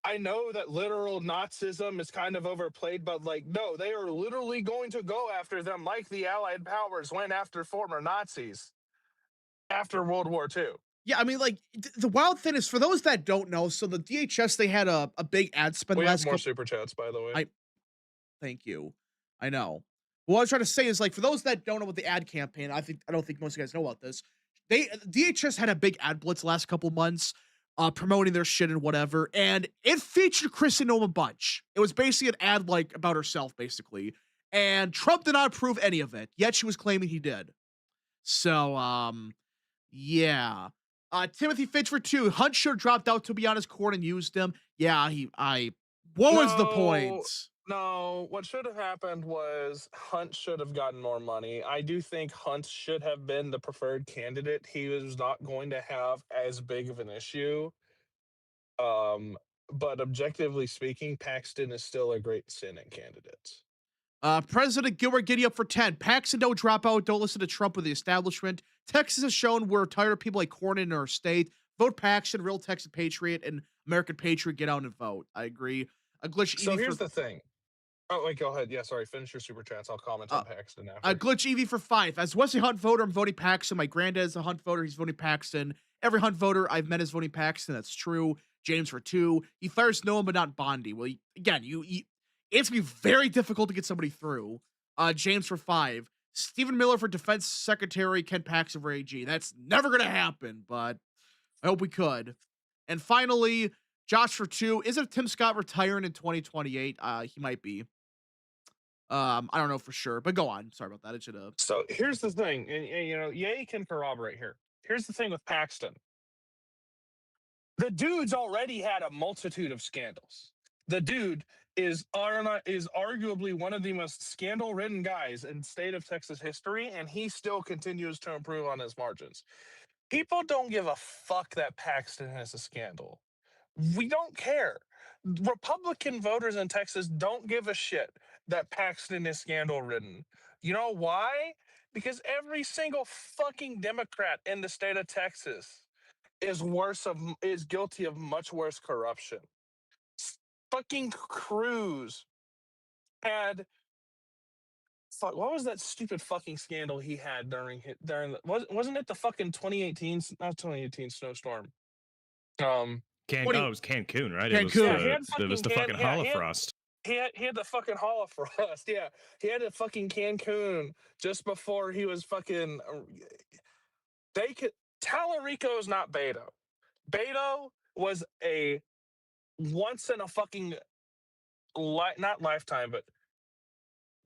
I know that literal Nazism is kind of overplayed, but no, they are literally going to go after them like the Allied powers went after former Nazis after World War II. Yeah, I mean, the wild thing is, for those that don't know, so the DHS, they had a big ad spend last couple... We have more super chats, by the way. Thank you. I know. What I was trying to say is, for those that don't know about the ad campaign, I don't think most of you guys know about this. DHS had a big ad blitz last couple months, promoting their shit and whatever, and it featured Kristi Noem a bunch. It was basically an ad about herself, basically, and Trump did not approve any of it, yet she was claiming he did. So, yeah. Timothy Fitchford too. Hunt should have dropped out, to be honest. Corden used him. Yeah, what was the point? No, what should have happened was Hunt should have gotten more money. I do think Hunt should have been the preferred candidate. He was not going to have as big of an issue. But objectively speaking, Paxton is still a great Senate candidate. President Gilbert giddy up for 10. Paxton, don't drop out. Don't listen to Trump or the establishment. Texas has shown we're tired of people like Corden in our state. Vote Paxton, real Texas patriot, and American patriot. Get out and vote. I agree. A glitch. So here's the thing. Oh, wait, go ahead. Yeah, sorry. Finish your super chats. I'll comment on Paxton after. A glitch EV for 5. As Wesley Hunt voter, I'm voting Paxton. My granddad is a Hunt voter. He's voting Paxton. Every Hunt voter I've met is voting Paxton. That's true. James for 2. He fires Noam, but not Bondi. Well, again, it's going to be very difficult to get somebody through. James for 5. Stephen Miller for Defense Secretary. Ken Paxton for AG. That's never going to happen, but I hope we could. And finally, Josh for 2. Isn't Tim Scott retiring in 2028? He might be. I don't know for sure, but go on. Sorry about that. It should have. So here's the thing, and Ye can corroborate here. Here's the thing with Paxton. The dude's already had a multitude of scandals. The dude is arguably one of the most scandal-ridden guys in state of Texas history, and he still continues to improve on his margins. People don't give a fuck that Paxton has a scandal. We don't care. Republican voters in Texas don't give a shit that Paxton is scandal-ridden. You know why? Because every single fucking Democrat in the state of Texas is guilty of much worse corruption. Fucking Cruz had fuck? What was that stupid fucking scandal he had wasn't it the fucking 2018 not 2018 snowstorm? It was Cancun, right? Cancun. It was the fucking Holofrost. He had the fucking Holofrost. Yeah, he had the fucking Cancun just before he was fucking. Tallarico is not Beto. Beto was a once in a fucking not lifetime, but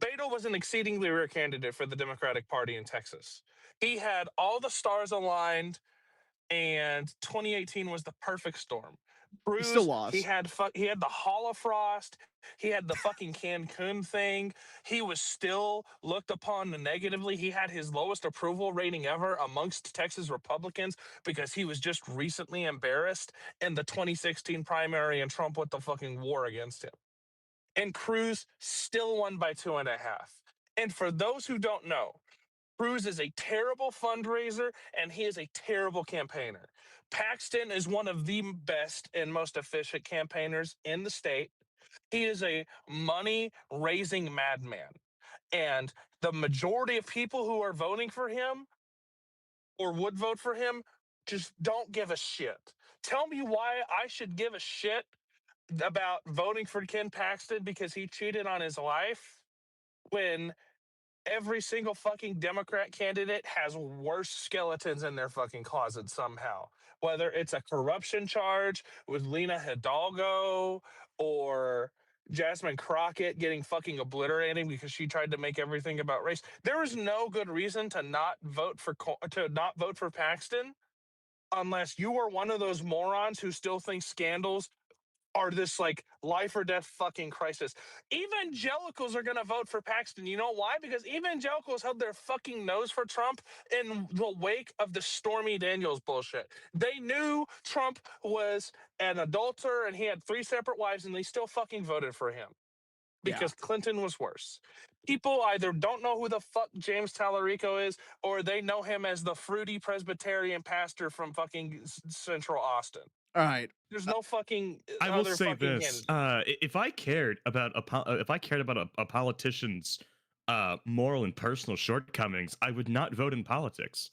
Beto was an exceedingly rare candidate for the Democratic Party in Texas. He had all the stars aligned, and 2018 was the perfect storm. He still lost. He had the Holofrost. He had the fucking Cancun thing. He was still looked upon negatively. He had his lowest approval rating ever amongst Texas Republicans because he was just recently embarrassed in the 2016 primary and Trump went the fucking war against him. And Cruz still won by 2.5. And for those who don't know, Cruz is a terrible fundraiser and he is a terrible campaigner. Paxton is one of the best and most efficient campaigners in the state. He is a money-raising madman. And the majority of people who are voting for him or would vote for him just don't give a shit. Tell me why I should give a shit about voting for Ken Paxton because he cheated on his wife when every single fucking Democrat candidate has worse skeletons in their fucking closet somehow. Whether it's a corruption charge with Lena Hidalgo or Jasmine Crockett getting fucking obliterated because she tried to make everything about race. There is no good reason to not vote for Paxton unless you are one of those morons who still think scandals are this like life or death fucking crisis. Evangelicals are going to vote for Paxton. You know why? Because evangelicals held their fucking nose for Trump in the wake of the Stormy Daniels bullshit. They knew Trump was an adulterer and he had 3 separate wives and they still fucking voted for him because Clinton was worse. People either don't know who the fuck James Tallarico is or they know him as the fruity Presbyterian pastor from fucking Central Austin. All right. There's no fucking. I will say this: if I cared about a politician's moral and personal shortcomings, I would not vote in politics.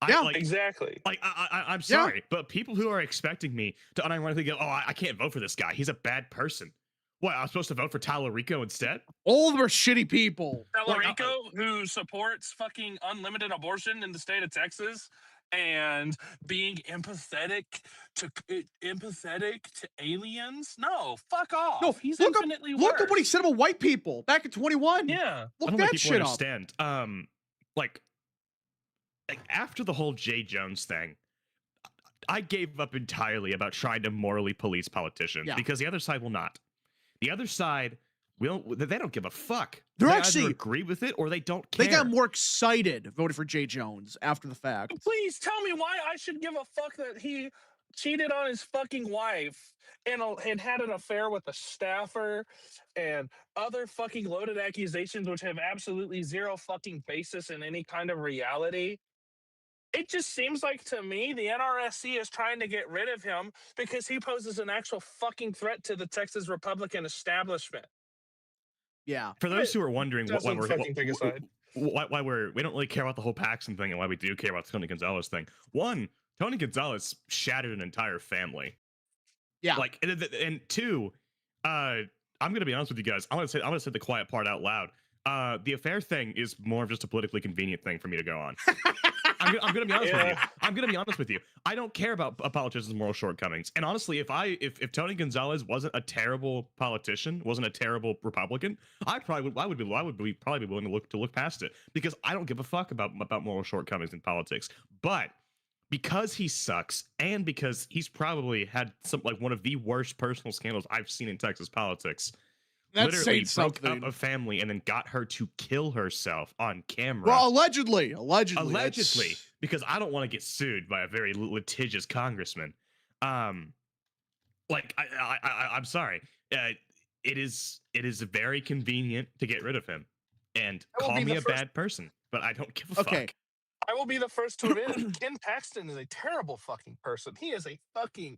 Exactly. Like I'm sorry, but people who are expecting me to unironically go, "Oh, I can't vote for this guy. He's a bad person." What? I'm supposed to vote for Tallarico instead? All of them are shitty people. Tallarico, who supports fucking unlimited abortion in the state of Texas. And being empathetic to aliens? No, fuck off. No, he's infinitely worse. Look at what he said about white people back in 21. Yeah, look that shit up. Like after the whole Jay Jones thing, I gave up entirely about trying to morally police politicians because the other side will not. The other side they don't give a fuck. They actually either agree with it or they don't care. They got more excited voting for Jay Jones after the fact. Please tell me why I should give a fuck that he cheated on his fucking wife and had an affair with a staffer and other fucking loaded accusations which have absolutely zero fucking basis in any kind of reality. It just seems like to me the NRSC is trying to get rid of him because he poses an actual fucking threat to the Texas Republican establishment. Yeah. For those who are wondering why we don't really care about the whole Paxton thing and why we do care about the Tony Gonzalez thing. One, Tony Gonzalez shattered an entire family. Yeah. And two, I'm gonna be honest with you guys. I'm gonna say the quiet part out loud. The affair thing is more of just a politically convenient thing for me to go on. I'm gonna be honest with you. I'm gonna be honest with you. I don't care about a politician's moral shortcomings. And honestly, if Tony Gonzalez wasn't a terrible politician, wasn't a terrible Republican, I would be willing to look past it because I don't give a fuck about moral shortcomings in politics. But because he sucks, and because he's probably had one of the worst personal scandals I've seen in Texas politics. That's literally saying broke up a family and then got her to kill herself on camera. Well, allegedly, because I don't want to get sued by a very litigious congressman. I'm sorry. It is very convenient to get rid of him and call me a bad person, but I don't give a fuck. I will be the first to admit Ken Paxton is a terrible fucking person. He is a fucking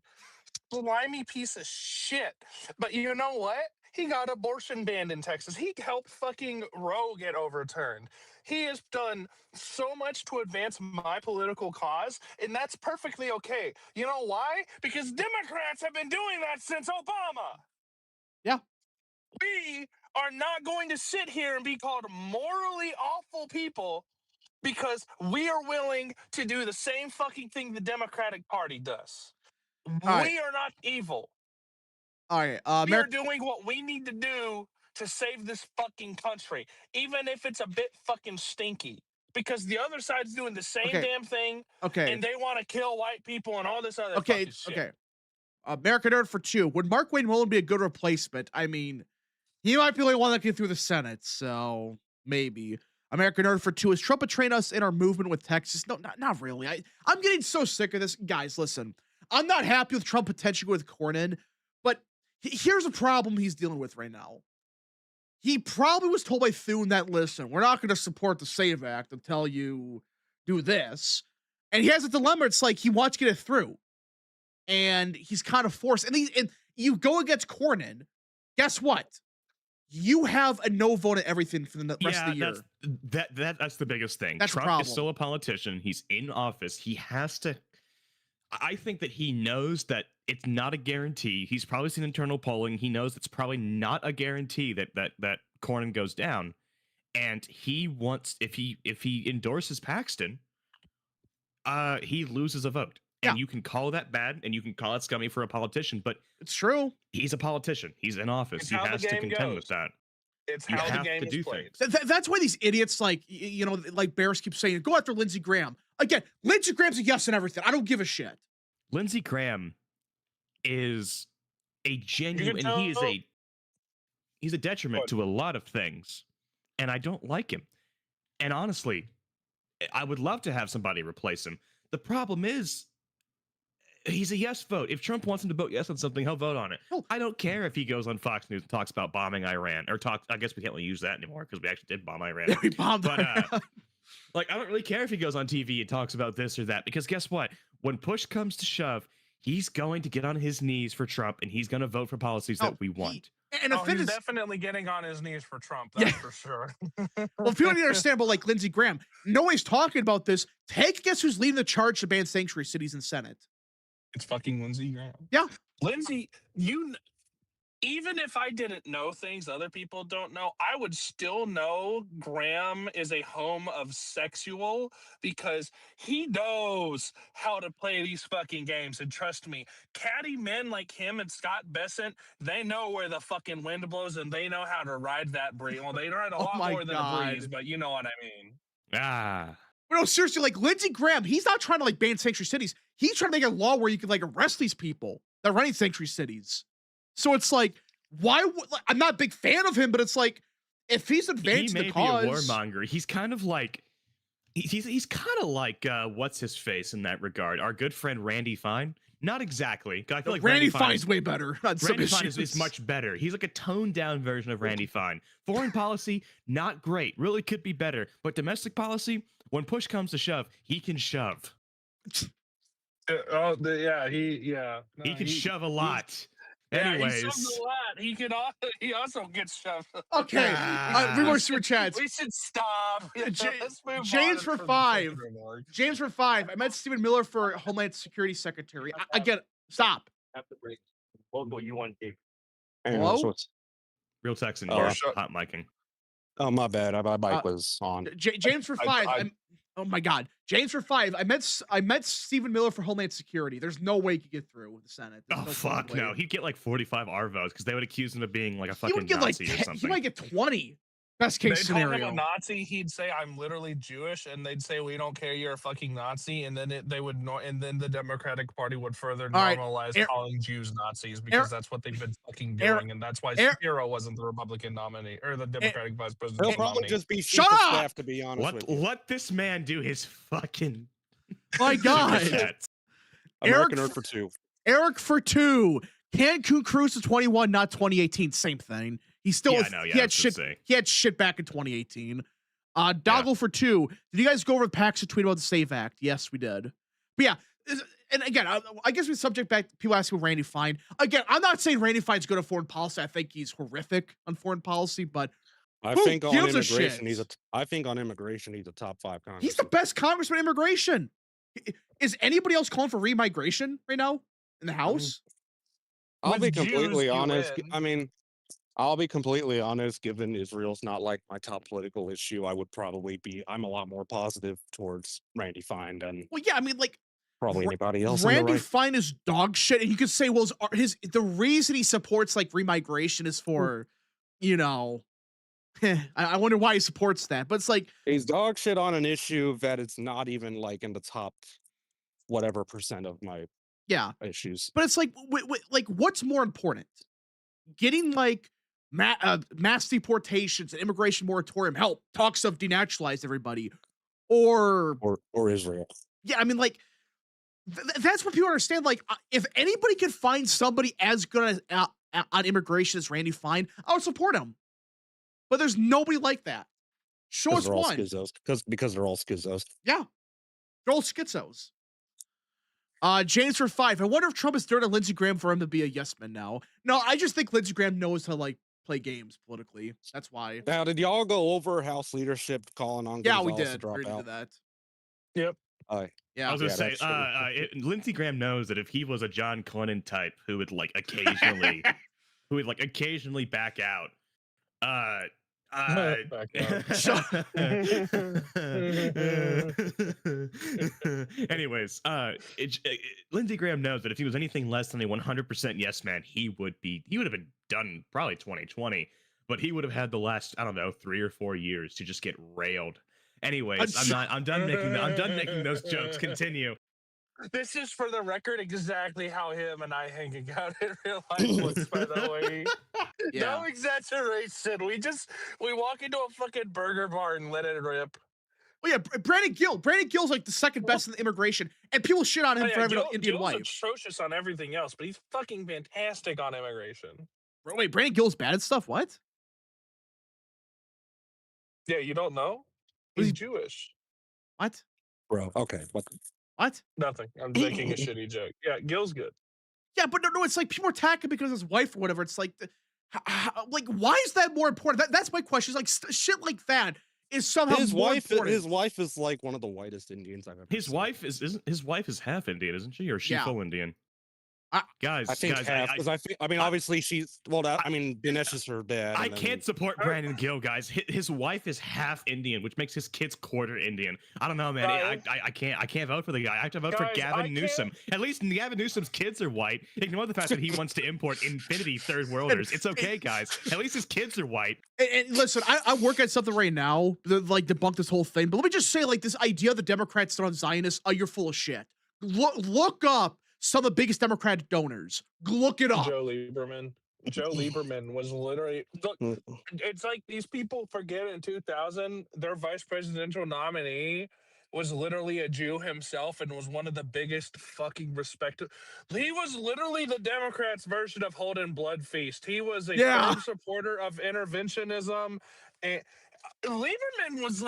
slimy piece of shit. But you know what? He got abortion banned in Texas. He helped fucking Roe get overturned. He has done so much to advance my political cause, and that's perfectly okay. You know why? Because Democrats have been doing that since Obama. Yeah. We are not going to sit here and be called morally awful people because we are willing to do the same fucking thing the Democratic Party does. We are not evil. All right. We are doing what we need to do to save this fucking country, even if it's a bit fucking stinky. Because the other side's doing the same damn thing, and they want to kill white people and all this other fucking shit. Okay. American Nerd for 2. Would Mark Wayne Mullen be a good replacement? I mean, he might be the only one that can get through the Senate, so maybe. American Nerd for 2. Is Trump betraying us in our movement with Texas? No, not really. I'm getting so sick of this. Guys, listen. I'm not happy with Trump potentially with Cornyn, but here's a problem he's dealing with right now. He probably was told by Thune that, listen, we're not going to support the SAVE Act until you do this. And he has a dilemma. It's like he wants to get it through. And he's kind of forced. And you go against Cornyn, guess what? You have a no vote on everything for the rest of the year. That's the biggest thing. That's Trump is still a politician. He's in office. He has to. I think that he knows that it's not a guarantee. He's probably seen internal polling. He knows it's probably not a guarantee that Cornyn goes down. And he wants, if he endorses Paxton, he loses a vote. And you can call that bad, and you can call it scummy for a politician, but it's true. He's a politician. He's in office. He has to contend with that. It's how the game is played. That's why these idiots, like Bears keep saying, go after Lindsey Graham. Again, Lindsey Graham's a yes and everything. I don't give a shit. Lindsey Graham is a genuine, he's a detriment to a lot of things, and I don't like him. And honestly, I would love to have somebody replace him. The problem is, he's a yes vote. If Trump wants him to vote yes on something, he'll vote on it. I don't care if he goes on Fox News and talks about bombing Iran, or I guess we can't really use that anymore because we actually did bomb Iran. Yeah, we bombed Iran. Like, I don't really care if he goes on TV and talks about this or that, because guess what? When push comes to shove, he's going to get on his knees for Trump, and he's going to vote for policies that we want. He's definitely getting on his knees for Trump, that's for sure. Well, people need to understand about, like, Lindsey Graham. Nobody's talking about this. Take a guess who's leading the charge to ban sanctuary cities in Senate. It's fucking Lindsey Graham. Yeah. Lindsey, even if I didn't know things other people don't know, I would still know Graham is a home of sexual, because he knows how to play these fucking games. And trust me, catty men like him and Scott Bessent, they know where the fucking wind blows, and they know how to ride that breeze. Well, they ride a lot more than a breeze, but you know what I mean. But no, seriously, like, Lindsey Graham, he's not trying to, like, ban sanctuary cities. He's trying to make a law where you can, like, arrest these people that are running sanctuary cities. So it's like, I'm not a big fan of him, but it's like, if he's advancing the cause, he may be a warmonger. He's kind of like, he's kind of like what's his face in that regard? Our good friend Randy Fine. Not exactly. I feel like Randy Fine's way better. Randy Fine is much better. He's like a toned down version of Randy Fine. Foreign policy, not great. Really could be better. But domestic policy, when push comes to shove, he can shove. He can shove a lot. Anyways, he shoves a lot. He also gets shoved. Okay, we more super chats. We should stop. Let's move James on for 5. James for 5. I met Stephen Miller for Homeland Security Secretary. Again, stop. Have to break. What you want, Dave? Hello? Real Texan, hot micing. Oh, my bad. My mic was on. James for 5. Oh my God, James for 5. I met Stephen Miller for Homeland Security. There's no way he could get through with the Senate. No, he'd get like 45 R votes because they would accuse him of being like a fucking Nazi or something. He might get 20. Best case scenario. They'd call him a Nazi. He'd say, "I'm literally Jewish," and they'd say, "We don't care. You're a fucking Nazi." And then and then the Democratic Party would further normalize calling Jews Nazis, because that's what they've been fucking doing, and that's why Shapiro wasn't the Republican nominee or the Democratic vice president. He'll probably just be Shut up! Staff, to be honest with you. Let this man do his fucking. My God. American Nerd for 2. Eric for 2. Cancun Cruise to 21, not 2018. Same thing. He still he had shit back in 2018. Doggle for 2. Did you guys go over Paxton tweet about the SAVE Act? Yes, we did. But yeah, and again, I guess we subject back people asking Randy Fine. Again, I'm not saying Randy Fine's good at foreign policy. I think he's horrific on foreign policy, but I who think on gives a immigration, shit? I think on immigration, he's a top 5 He's the congressman. best congressman on immigration. Is anybody else calling for remigration right now in the House? I'll be With Jews, completely you honest. win. I mean, I'll be completely honest. Given Israel's not like my top political issue, I would probably be. I'm a lot more positive towards Randy Fine than Well, yeah, I mean, like probably anybody else on the Randy right. Fine is dog shit, and you could say, well, the reason he supports like remigration is for, you know, I wonder why he supports that, but it's like He's dog shit on an issue that it's not even like in the top whatever % of my yeah, issues. but it's like like what's more important, getting like mass deportations and immigration moratorium help talks of denaturalize everybody, or Israel. yeah, I mean like. That's what people understand. Like, if anybody could find somebody as good as, on immigration as Randy Fine, I would support him. But there's nobody like that. Show us one. Because they're all schizos. Yeah, they're all schizos. James for 5. I wonder if Trump is dirty Lindsey Graham for him to be a yes man now. No, I just think Lindsey Graham knows how to like play games politically. That's why. Now, did y'all go over House leadership calling on Yeah, we Gonzalez to did. drop We did out? that. Yep. Yeah, I was gonna say, Lindsey Graham knows that if he was a John Cornyn type who would like occasionally, back out, Back out. anyways, Lindsey Graham knows that if he was anything less than a 100% yes man, he would have been done probably 2020, but he would have had the last, I don't know, 3 or 4 years to just get railed. Anyways, I'm done making those jokes. Continue. This is for the record exactly how him and I hanging out in real life looks, by the way. yeah. No exaggeration. We walk into a fucking burger bar and let it rip. Well, yeah, Brandon Gill. Brandon Gill's like the second best in the immigration, and people shit on him for having an Indian Gill's wife. atrocious on everything else, but he's fucking fantastic on immigration. Wait, Brandon Gill's bad at stuff? What? Yeah, you don't know? He's Jewish. What? Bro, okay. What? Nothing. I'm making a shitty joke. Yeah, Gill's good. Yeah, but no, it's like people attack him because of his wife or whatever. It's like, like, why is that more important? That's my question. It's like shit like that is somehow more important. His wife is like one of the whitest Indians I've ever seen. His wife is half Indian, isn't she? Or is she full Indian? Guys, I think half, because I mean, obviously she's I mean, Dinesh is her dad. I can't support Brandon Gill, guys. His wife is half Indian, which makes his kids quarter Indian. I don't know, man. I can't vote for the guy. I have to vote for Gavin Newsom. At least Gavin Newsom's kids are white. Ignore the fact that he wants to import infinity third worlders. It's okay, guys. At least his kids are white. And listen, I work at something right now that like debunk this whole thing. But let me just say, like, this idea the Democrats are on Zionists, you're full of shit. Look up some of the biggest Democratic donors. Look it up. Joe Lieberman was literally, look, it's like these people forget in 2000, their vice presidential nominee was literally a Jew himself and was one of the biggest fucking respected. He was literally the Democrats' version of Holden Blood Feast. He was a firm supporter of interventionism. And Lieberman is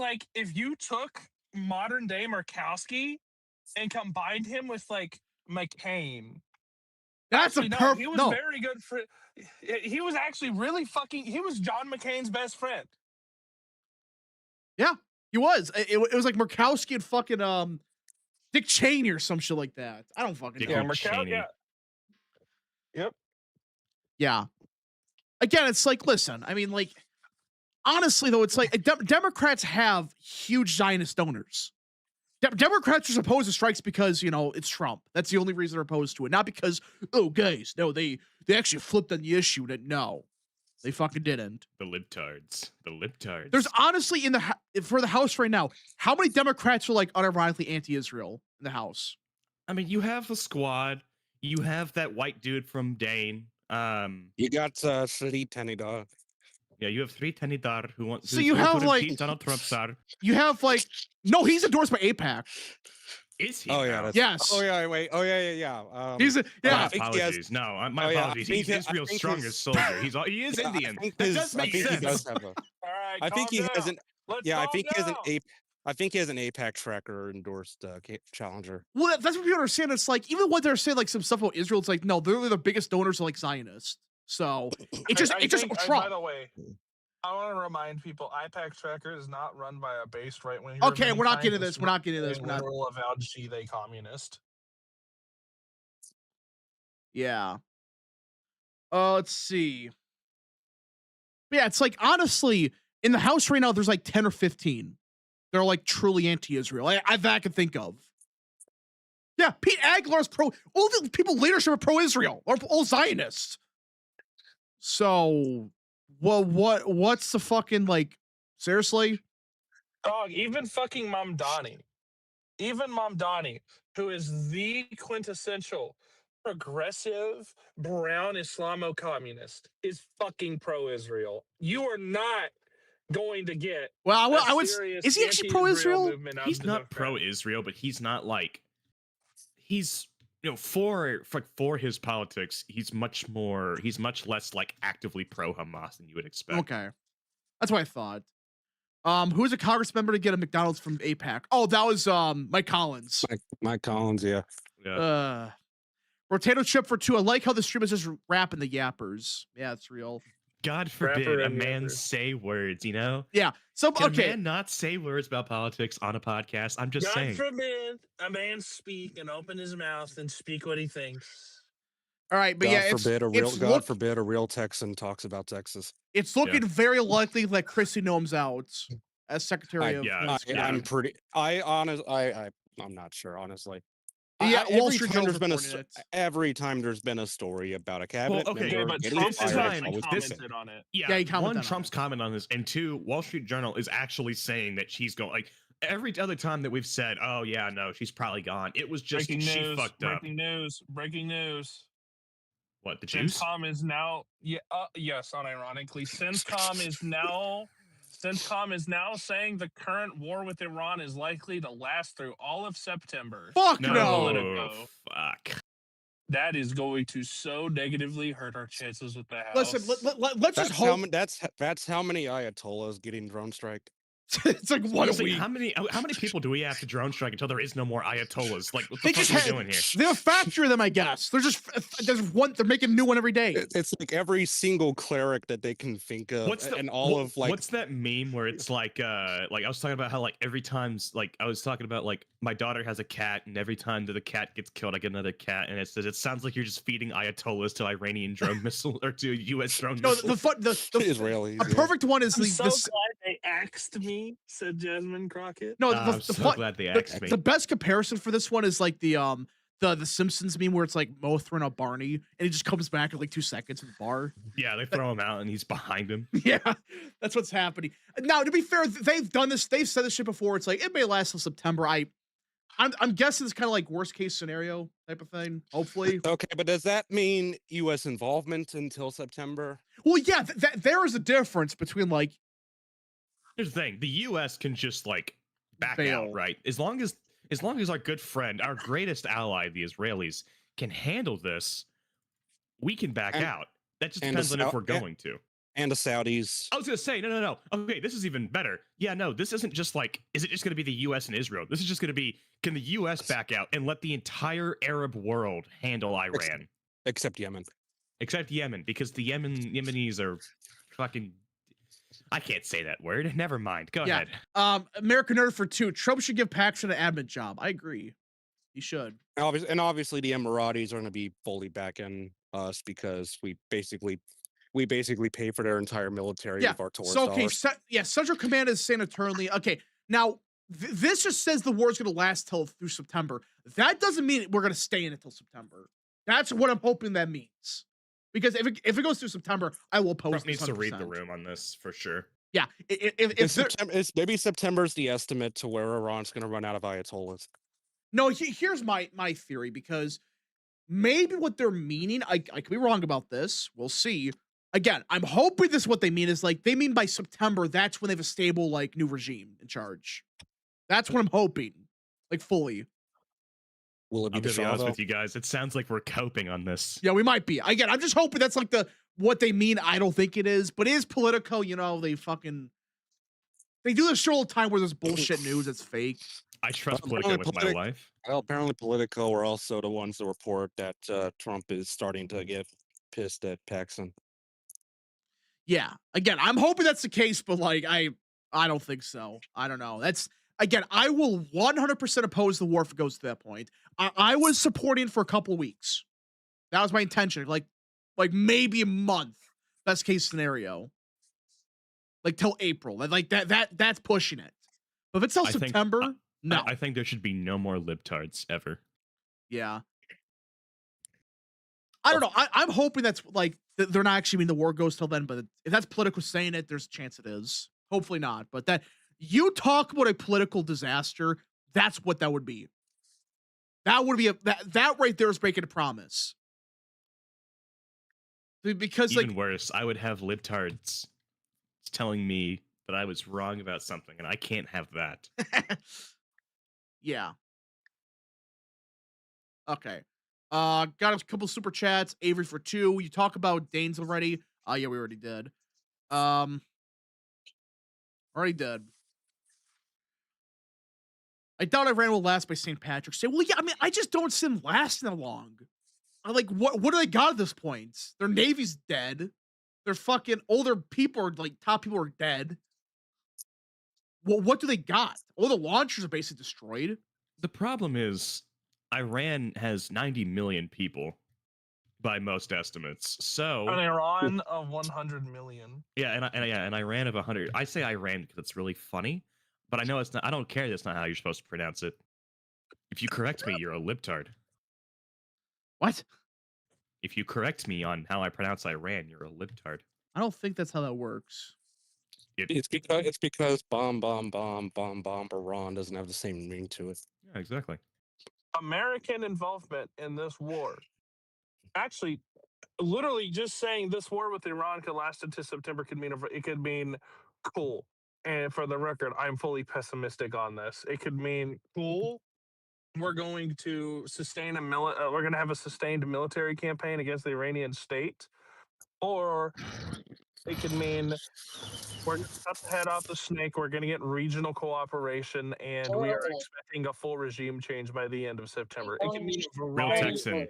like, if you took modern day Murkowski and combined him with like McCain. That's actually, he was very good for. He was actually really fucking. He was John McCain's best friend. Yeah, he was. It was like Murkowski and fucking Dick Cheney or some shit like that. I don't fucking know. Yeah, Murkowski. Yeah. Yep. Yeah. Again, it's like, listen. I mean, like, honestly though, it's like Democrats have huge Zionist donors. Democrats are opposed to strikes because, you know, it's Trump. That's the only reason they're opposed to it. Not because, oh, guys, no, they actually flipped on the issue. That no, they fucking didn't. The libtards. There's honestly for the House right now, how many Democrats are like unironically anti-Israel in the House? I mean, you have the squad. You have that white dude from Dane. You got Sri Tenidar. Yeah, you have Sri Tenidar who wants. So you have like Donald Trump, sir. You have like he's endorsed by AIPAC. Is he? Oh yeah. Yes. Oh yeah. Wait. Oh yeah. He's My apologies. My apologies. He's Israel's strongest soldier. He is Indian. That does make sense. He does have a. All right. I think he has an. Yeah, I think he has an I think he has an APAC tracker endorsed challenger. Well, that's what people understand. It's like, even when they're saying like some stuff about Israel, it's like, no, they're the biggest donors of like Zionists. So it's just Trump. By the way, I want to remind people, IPAC tracker is not run by a based right wing. Okay, we're not getting this. We're not getting this. We're not. Avowed they communist. Yeah. Let's see. Yeah, it's like, honestly, in the House right now, there's like 10 or 15. They're like truly anti-Israel. That I can think of. Yeah, Pete Aguilar's pro. All the people leadership are pro-Israel or all Zionists. So, well, what's the fucking like? Seriously? Dog, even fucking Mamdani, who is the quintessential progressive brown Islamo-communist, is fucking pro-Israel. You are not going to get. Well, I would. Is he actually pro-Israel? He's not pro-Israel, but he's not like. He's for his politics. He's much less like actively pro-Hamas than you would expect. Okay, that's what I thought. Who was a Congress member to get a McDonald's from APAC? Oh, that was Mike Collins. Mike Collins, yeah. Potato chip for 2. I like how the stream is just rapping the yappers. Yeah, it's real. God forbid a man say words, Yeah. So Can a man not say words about politics on a podcast? I'm just saying. God forbid a man speak and open his mouth and speak what he thinks. All right, but God forbid a real Texan talks about Texas. It's looking very likely that Kristi Noem's out as Secretary of. I'm not sure, honestly. Yeah, every time there's been a story about a cabinet. But Trump commented on it. Yeah, he commented on Trump's comment on this, and 2, Wall Street Journal is actually saying that she's going. Like every other time that we've said, "Oh yeah, no, she's probably gone." It was just she fucked up. Breaking news. What, the Jews? CENTCOM is now. Yes, unironically, CENTCOM is now saying the current war with Iran is likely to last through all of September. Fuck no. Fuck. That is going to so negatively hurt our chances with the House. Listen, let's just hope. That's how many Ayatollahs getting drone striked. It's like what a week. How many people do we have to drone strike until there is no more Ayatollahs? Like, what the fuck are we doing here? They're a factory of them, I guess. There's one. They're making a new one every day. It's like every single cleric that they can think of, what's that meme where it's like I was talking about how like every time I was talking about like my daughter has a cat, and every time that the cat gets killed, I get another cat, and it says it sounds like you're just feeding Ayatollahs to Iranian drone missile or to U.S. drone missiles. No, the Israelis. A perfect one is I'm so glad they axed me, said Jasmine Crockett. No, I'm so glad they axed me. The best comparison for this one is like the Simpsons meme where it's like Moe throwing out Barney and he just comes back in like 2 seconds in the bar. Yeah, they throw him out and he's behind him. Yeah, that's what's happening. Now, to be fair, they've done this. They've said this shit before. It's like it may last till September. I'm guessing it's kind of like worst case scenario type of thing. Hopefully. Okay, but does that mean U.S. involvement until September? Well, yeah, there is a difference between like. Here's the thing: the U.S. can just like back out, right? As long as our good friend, our greatest ally, the Israelis, can handle this, we can back out. That just depends on if we're going to. And the Saudis. I was gonna say no. Okay, this is even better. Yeah, no, this isn't just like. Is it just gonna be the U.S. and Israel? This is just gonna be. Can the U.S. back out and let the entire Arab world handle Iran? Except Yemen. Except Yemen, because the Yemenis are fucking. I can't say that word. Never mind. Go ahead. American Nerd for 2. Trump should give Paxton an admin job. I agree. He should. Obviously, the Emiratis are going to be fully backing us because we basically pay for their entire military with our tourist dollars. Central Command is saying eternally. Okay, now this just says the war is going to last through September. That doesn't mean we're going to stay in it till September. That's what I'm hoping that means. Because if it goes through September, I will post. Trump needs to read the room on this for sure. Yeah, maybe September's the estimate to where Iran's going to run out of Ayatollahs. No, here's my theory, because maybe what they're meaning, I could be wrong about this. We'll see. Again, I'm hoping this is what they mean is like they mean by September, that's when they have a stable like new regime in charge. That's what I'm hoping, like fully. Will it be I'll be honest with you guys. It sounds like we're coping on this. Yeah, we might be. Again, I'm just hoping that's like what they mean. I don't think it is, but it is Politico. They fucking They do this show all the time where there's bullshit news that's fake. I trust Politico with my life. Well, apparently Politico are also the ones that report that Trump is starting to get pissed at Paxton. Yeah. Again, I'm hoping that's the case, but like I don't think so. I don't know. That's again, I will 100% oppose the war if it goes to that point. I was supporting for a couple weeks. That was my intention. Like maybe a month. Best case scenario. Like till April. Like that's pushing it. But if it's till September, no. I think there should be no more libtards ever. Yeah. I don't know. I'm hoping that's like they're not actually mean the war goes till then, but if that's Politico saying it, there's a chance it is. Hopefully not. But that you talk about a political disaster, that's what that would be. That would be that right there is breaking a promise. Because even worse, I would have libtards telling me that I was wrong about something, and I can't have that. Yeah. Okay. Got a couple super chats. Avery for 2. You talk about Danes already. Yeah, we already did. Already did. I doubt Iran will last by St. Patrick's Day. Well, yeah, I mean, I just don't see them lasting that long. I'm like, what do they got at this point? Their navy's dead. Their fucking older people are like top people are dead. Well, what do they got? All the launchers are basically destroyed. The problem is Iran has 90 million people by most estimates. So an Iran of 100 million. Yeah, and Iran of 100. I say Iran because it's really funny, but I know it's not. I don't care. That's not how you're supposed to pronounce it. If you correct me, you're a libtard. What? If you correct me on how I pronounce Iran, you're a libtard. I don't think that's how that works. It's because bomb Iran doesn't have the same ring to it. Yeah, exactly. American involvement in this war. Actually, literally just saying this war with Iran could last until September could mean cool. And for the record, I'm fully pessimistic on this. It could mean cool. We're going to sustain we're going to have a sustained military campaign against the Iranian state, or it could mean we're going to cut the head off the snake. We're going to get regional cooperation, and we are expecting a full regime change by the end of September. It can mean a variety Real Texan.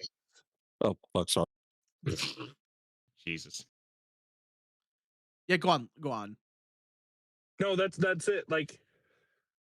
Oh, fuck, sorry. Jesus. Yeah, go on. No, that's it. Like,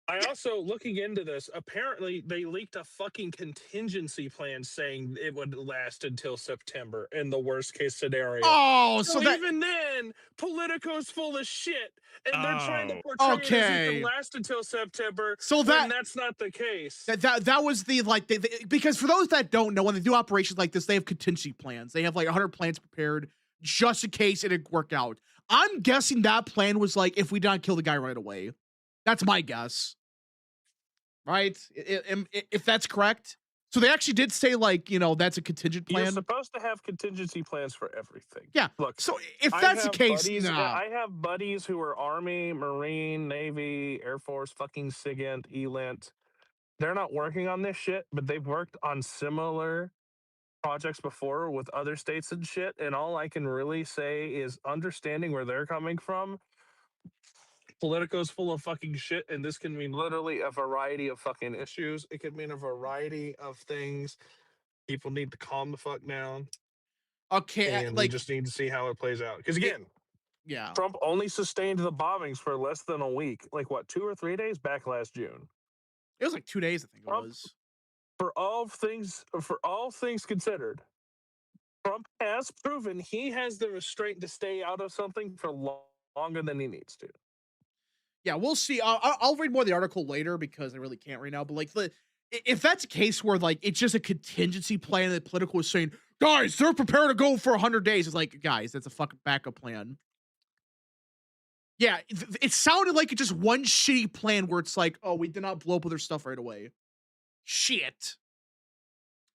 I also, looking into this, apparently they leaked a fucking contingency plan saying it would last until September in the worst case scenario. Oh, so even then, Politico's full of shit, and they're trying to portray it as it could last until September. So that's not the case. That was the like because for those that don't know, when they do operations like this, they have contingency plans. They have like 100 plans prepared just in case it didn't work out. I'm guessing that plan was like if we don't kill the guy right away. That's my guess. Right? If that's correct. So they actually did say like, that's a contingent plan. You're supposed to have contingency plans for everything. Yeah. Look, so if that's the case, I have buddies who are Army, Marine, Navy, Air Force, fucking SIGINT, ELINT. They're not working on this shit, but they've worked on similar projects before with other states and shit. And all I can really say is understanding where they're coming from. Politico's full of fucking shit, and this can mean literally a variety of fucking issues. It could mean a variety of things. People need to calm the fuck down. Okay, and we just need to see how it plays out. Because again, Trump only sustained the bombings for less than a week. Like what, 2 or 3 days back last June? It was like 2 days, I think Trump, it was. For all things considered, Trump has proven he has the restraint to stay out of something for longer than he needs to. Yeah, we'll see. I'll read more of the article later because I really can't right now. But like, if that's a case where like it's just a contingency plan that Politico is saying, guys, they're prepared to go for 100 days. It's like, guys, that's a fucking backup plan. Yeah, it sounded like it's just one shitty plan where it's like, oh, we did not blow up with their stuff right away. Shit.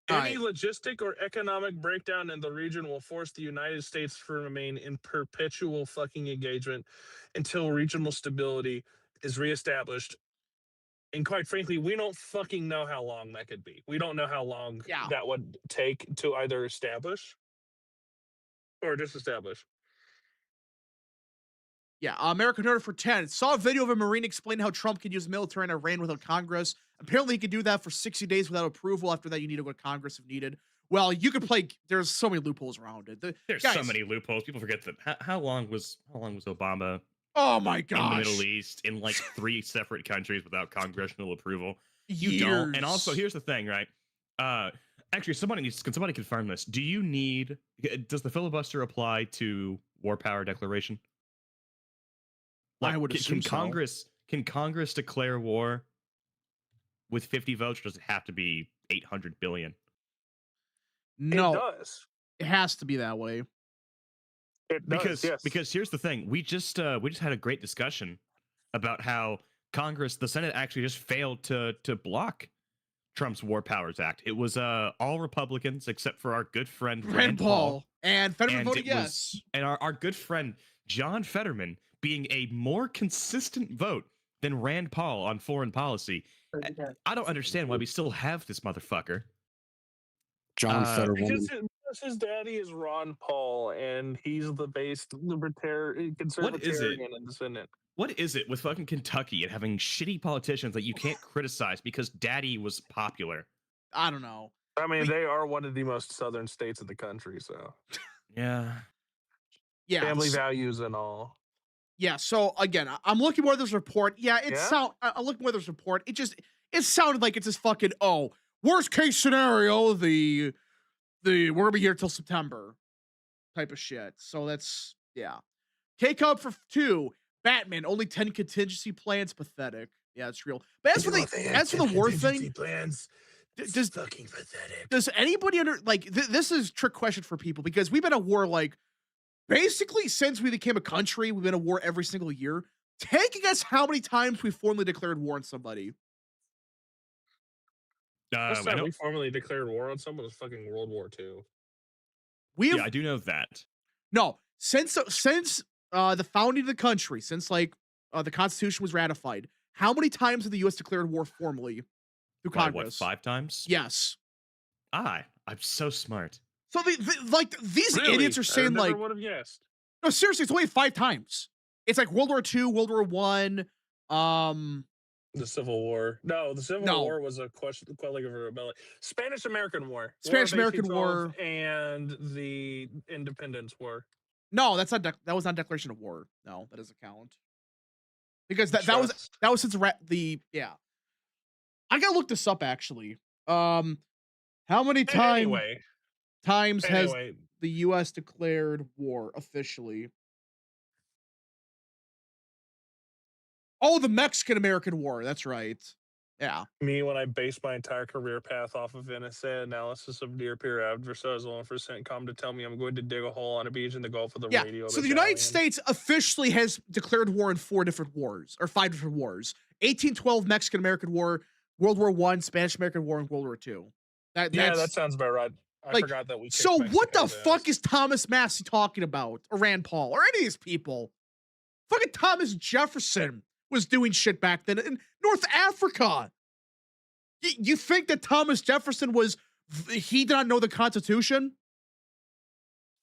Any logistic or economic breakdown in the region will force the United States to remain in perpetual fucking engagement until regional stability is reestablished. And quite frankly, we don't fucking know how long that could be. We don't know how long that would take to either establish or disestablish. Yeah, American Nerd for 10. Saw a video of a Marine explaining how Trump can use military in Iran without Congress. Apparently, he could do that for 60 days without approval. After that, you need to go to Congress if needed. Well, you could play. There's so many loopholes around it. There's guys, so many loopholes. People forget that. How long was Obama oh my gosh, in the Middle East in like 3 separate countries without congressional approval? You Years. don't. And also, here's the thing, right? Actually, can somebody confirm this? Does the filibuster apply to war power declaration? I would assume Can Congress declare war with 50 votes, or does it have to be 800 billion? No, it does. It has to be that way. It does, because here's the thing: we just had a great discussion about how the Senate actually just failed to block Trump's War Powers Act. It was all Republicans except for our good friend Rand Paul, and Fetterman voted yes, and our good friend John Fetterman being a more consistent vote than Rand Paul on foreign policy. I don't understand why we still have this motherfucker. John Fetterman. Because his daddy is Ron Paul, and he's the base libertarian, conservatarian in the Senate. What is it with fucking Kentucky and having shitty politicians that you can't criticize because daddy was popular? I don't know. I mean, they are one of the most southern states in the country, so. Yeah. Family values and all. Yeah, so again, I'm looking more at this report. Yeah, I'm looking more at this report. It sounded like it's this fucking, worst case scenario, we're gonna be here till September type of shit. So that's, yeah. K-Cup for 2. Batman, only 10 contingency plans, pathetic. Yeah, it's real. But as for the war thing, plans, does fucking pathetic. Does anybody this is a trick question for people, because we've been at war like basically since we became a country. We've been at war every single year. Take a guess how many times we formally declared war on somebody. Last time we formally declared war on someone was fucking World War II. Yeah, I do know that. No, since the founding of the country, since the Constitution was ratified, how many times have the U.S. declared war formally through Congress? What, 5 times? Yes. I'm so smart. So these idiots are saying I would have guessed. No, seriously, it's only 5 times. It's like World War II, World War I, the Civil War. No, the Civil War was a quelling of a rebellion. Spanish-American War. Spanish-American War. And the Independence War. No, that was not declaration of war. No, that doesn't count. Because that was since yeah. I gotta look this up actually. How many times has the U.S. declared war officially? Oh, the Mexican-American War. That's right. Yeah. Me, when I based my entire career path off of NSA analysis of near-peer adversaries on for CENTCOM to tell me I'm going to dig a hole on a beach in the Gulf of the radio. So the United States officially has declared war in 4 different wars, or 5 different wars. 1812 Mexican-American War, World War I, Spanish-American War, and World War II. That sounds about right. I forgot that we. So what the fuck is Thomas Massey talking about, or Rand Paul, or any of these people? Fucking Thomas Jefferson was doing shit back then in North Africa. You think that Thomas Jefferson he did not know the Constitution?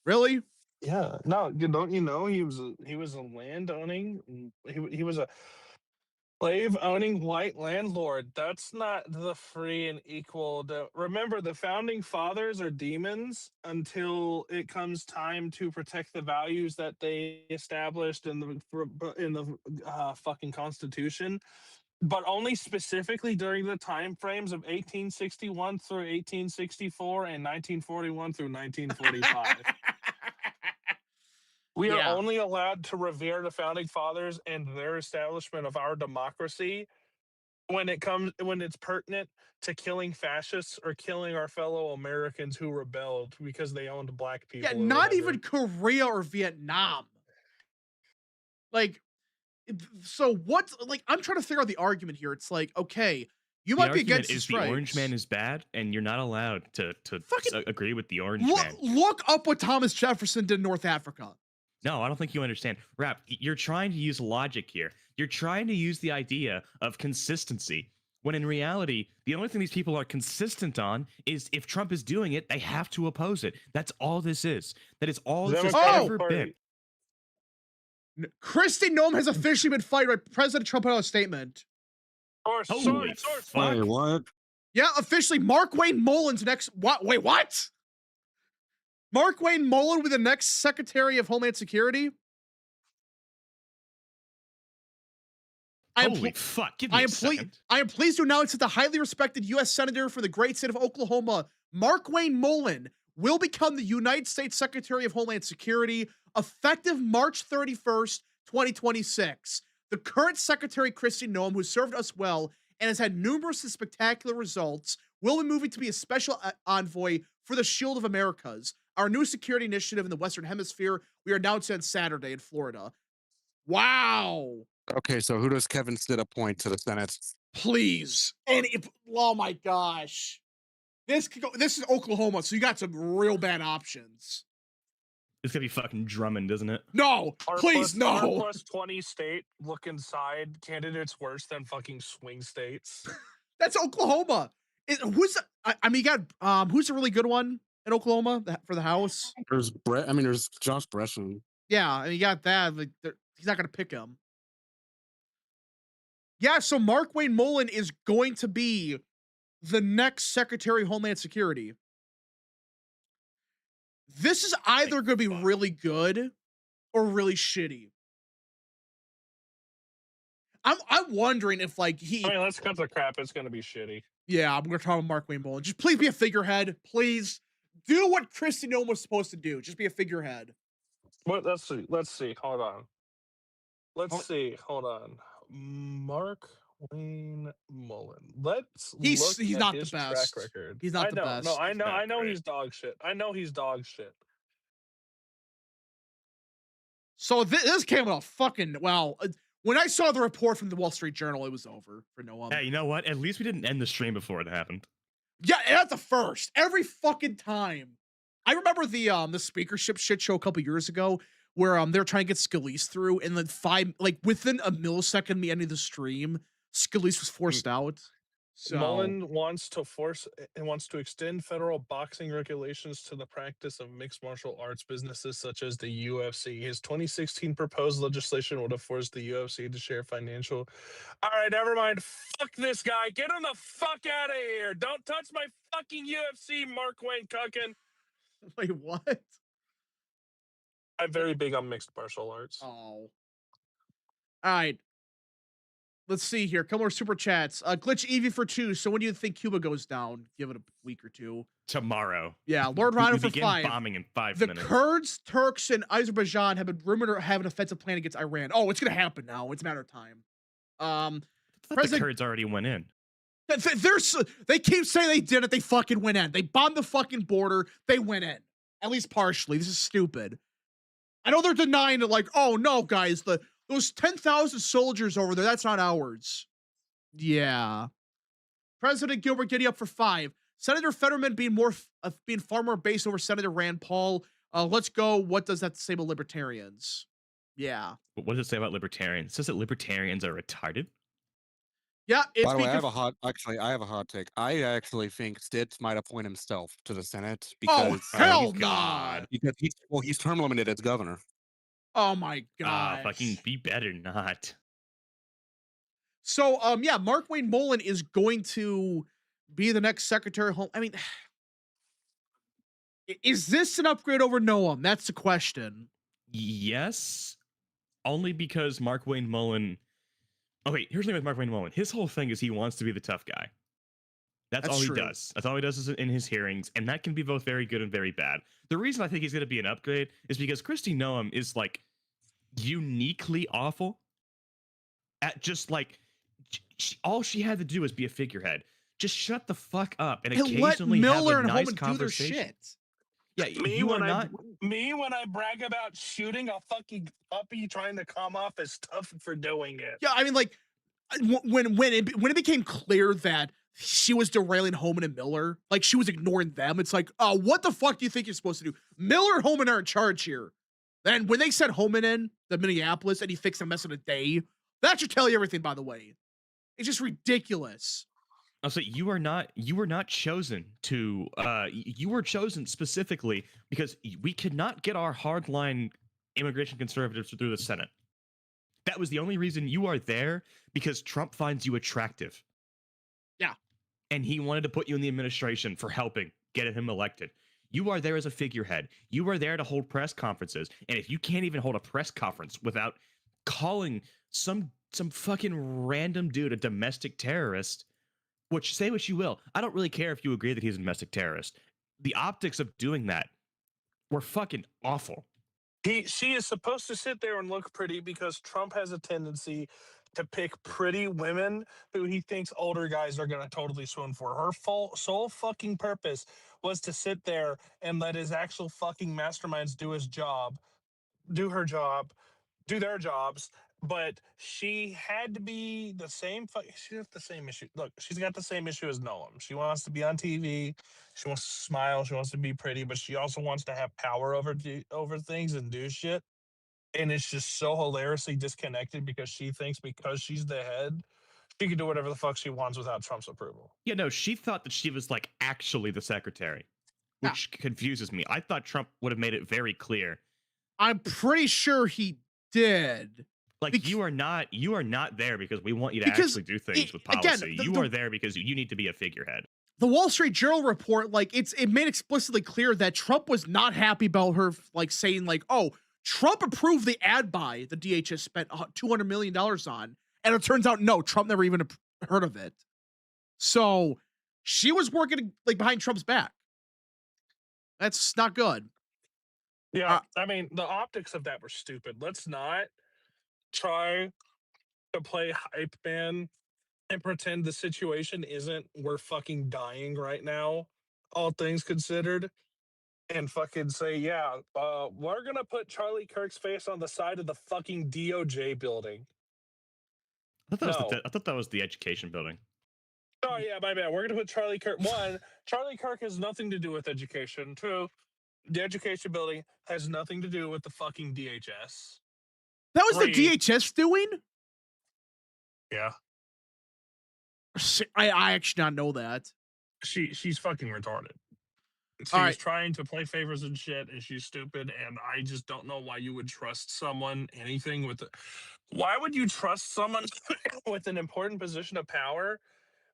Really? Yeah. No, don't you know he was a landowning, he was a slave-owning white landlord. That's not the free and equal. Remember, the founding fathers are demons until it comes time to protect the values that they established in the fucking Constitution, but only specifically during the time frames of 1861 through 1864 and 1941 through 1945. We are only allowed to revere the founding fathers and their establishment of our democracy when it's pertinent to killing fascists or killing our fellow Americans who rebelled because they owned black people. Yeah, not even Korea or Vietnam. So what? I'm trying to figure out the argument here. It's like, okay, you might be against the strikes. The Orange Man is bad, and you're not allowed to agree with the Orange Man. Look up what Thomas Jefferson did in North Africa. No, I don't think you understand. Rap, you're trying to use logic here. You're trying to use the idea of consistency, when in reality, the only thing these people are consistent on is if Trump is doing it, they have to oppose it. That's all this is. That is all this has ever been. Kristi Noem has officially been fired by President Trump out a statement. Holy fuck. Wait, what? Yeah, officially, Mark Wayne Mullen's next. What? Wait, what? Mark Wayne Mullen will be the next Secretary of Homeland Security. Holy fuck! Give me a second. I am pleased to announce that the highly respected U.S. Senator for the great state of Oklahoma, Mark Wayne Mullen, will become the United States Secretary of Homeland Security effective March 31st, 2026. The current Secretary, Kristi Noem, who served us well and has had numerous and spectacular results, will be moving to be a special envoy for the Shield of Americas, our new security initiative in the Western Hemisphere. We are announcing on Saturday in Florida. Wow. Okay, so who does Kevin Stitt appoint to the Senate? Please. And if, oh my gosh. This could go, this is Oklahoma, so you got some real bad options. It's gonna be fucking Drummond, isn't it? No, please, no. R+20 state, look inside. Candidates worse than fucking swing states. That's Oklahoma. I mean, you got who's a really good one in Oklahoma for the House? There's Josh Bresham. Yeah, I mean, you got that. Like, he's not gonna pick him. Yeah, so Mark Wayne Mullen is going to be the next Secretary of Homeland Security. This is either going to be really good or really shitty. I'm wondering if like I mean, let's cut the crap. It's going to be shitty. Yeah, I'm going to talk about Mark Wayne Mullen. Just please be a figurehead. Please do what Kristi Noem was supposed to do. Just be a figurehead. What? Let's see. Hold on. Hold on. Mark Wayne Mullen. He's not the best. Track record. He's not the best. No, I know he's dog shit. So this came out fucking when I saw the report from the Wall Street Journal, it was over for Noem. Yeah, you know what? At least we didn't end the stream before it happened. Yeah, that's the first. Every fucking time. I remember the speakership shit show a couple years ago where they were trying to get Scalise through, and then within a millisecond of the end of the stream, Scalise was forced out. So Mullen wants to extend federal boxing regulations to the practice of mixed martial arts businesses such as the UFC. His 2016 proposed legislation would have forced the UFC to share financial. All right, never mind. Fuck this guy. Get him the fuck out of here. Don't touch my fucking UFC, Mark Wayne Cuckin. Wait, what? I'm very big on mixed martial arts. Oh. All right. Let's see here. Couple more super chats. Glitch Evie for 2. So when do you think Cuba goes down? Give it a week or two. Tomorrow. Yeah, Lord Rhino for begin 5. Bombing in 5 the minutes. The Kurds, Turks, and Azerbaijan have been rumored to have an offensive plan against Iran. Oh, it's gonna happen now. It's a matter of time. The Kurds already went in. They keep saying they did it. They fucking went in. They bombed the fucking border. They went in. At least partially. This is stupid. I know they're denying it. Like, oh no, guys, those 10,000 soldiers over there, that's not ours. Yeah. President Gilbert Giddy up for 5. Senator Fetterman being far more based over Senator Rand Paul. Let's go. What does that say about libertarians? Yeah. What does it say about libertarians? It says that libertarians are retarded. Yeah. By the way, I have a hot take. I actually think Stitt might appoint himself to the Senate because hell no. Because he's term limited as governor. Oh my god. Fucking be better not. So yeah, Mark Wayne Mullen is going to be the next Secretary of Home. I mean, is this an upgrade over Noam? That's the question. Yes. Only because Mark Wayne Mullen. Okay, here's the thing with Mark Wayne Mullen. His whole thing is he wants to be the tough guy. That's all he does. That's all he does is in his hearings, and that can be both very good and very bad. The reason I think he's going to be an upgrade is because Kristi Noem is like uniquely awful at just like all she had to do was be a figurehead. Just shut the fuck up and occasionally let Miller have a and nice Holman conversation. Do their shit. Yeah, me when I brag about shooting a fucking puppy trying to come off as tough for doing it. Yeah, I mean, like when it became clear that she was derailing Holman and Miller, like she was ignoring them. It's like, oh, what the fuck do you think you're supposed to do? Miller and Holman are in charge here. Then when they sent Holman in the Minneapolis and he fixed a mess in a day, that should tell you everything. By the way, it's just ridiculous. I'll say you were not chosen to you were chosen specifically because we could not get our hardline immigration conservatives through the Senate. That was the only reason you are there, because Trump finds you attractive. Yeah. And he wanted to put you in the administration for helping get him elected. You are there as a figurehead. You are there to hold press conferences. And if you can't even hold a press conference without calling some fucking random dude a domestic terrorist, which, say what you will, I don't really care if you agree that he's a domestic terrorist. The optics of doing that were fucking awful. She is supposed to sit there and look pretty because Trump has a tendency to pick pretty women who he thinks older guys are going to totally swoon for. Her sole fucking purpose was to sit there and let his actual fucking masterminds do his job, do her job, do their jobs. But she had to be the same. She has the same issue. Look, she's got the same issue as Noam. She wants to be on TV. She wants to smile. She wants to be pretty, but she also wants to have power over things and do shit. And it's just so hilariously disconnected because she thinks because she's the head, she can do whatever the fuck she wants without Trump's approval. Yeah, no, she thought that she was like actually the secretary, which confuses me. I thought Trump would have made it very clear. I'm pretty sure he did. Like, you are not there because we want you to actually do things with policy. Again, you are there because you need to be a figurehead. The Wall Street Journal report, like, it made explicitly clear that Trump was not happy about her, like, saying, like, oh, Trump approved the ad buy the DHS spent $200 million on. And it turns out, no, Trump never even heard of it. So she was working, like, behind Trump's back. That's not good. Yeah, I mean, the optics of that were stupid. Let's not try to play hype man and pretend the situation isn't we're fucking dying right now, all things considered, and fucking say, yeah, we're gonna put Charlie Kirk's face on the side of the fucking DOJ building. I thought that was the education building. Oh yeah, my bad. We're gonna put Charlie Kirk. One, Charlie Kirk has nothing to do with education. Two, the education building has nothing to do with the fucking DHS. That was the DHS doing? Yeah. I actually not know that. She's fucking retarded. She's trying to play favors and shit, and she's stupid, and I just don't know why you would trust someone, anything with it. Why would you trust someone with an important position of power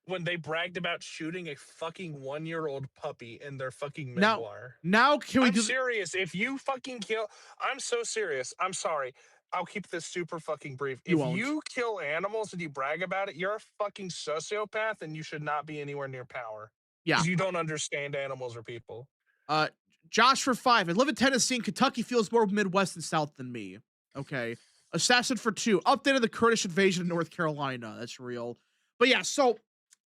when they bragged about shooting a fucking 1-year-old puppy in their fucking memoir? Now can we I'm serious. If you fucking kill, I'm so serious. I'm sorry. I'll keep this super fucking brief. If you kill animals and you brag about it, you're a fucking sociopath and you should not be anywhere near power. Yeah. Because you don't understand animals or people. Josh for 5. I live in Tennessee and Kentucky feels more Midwest and South than me. Okay. Assassin for 2. Updated the Kurdish invasion of North Carolina. That's real. But yeah, so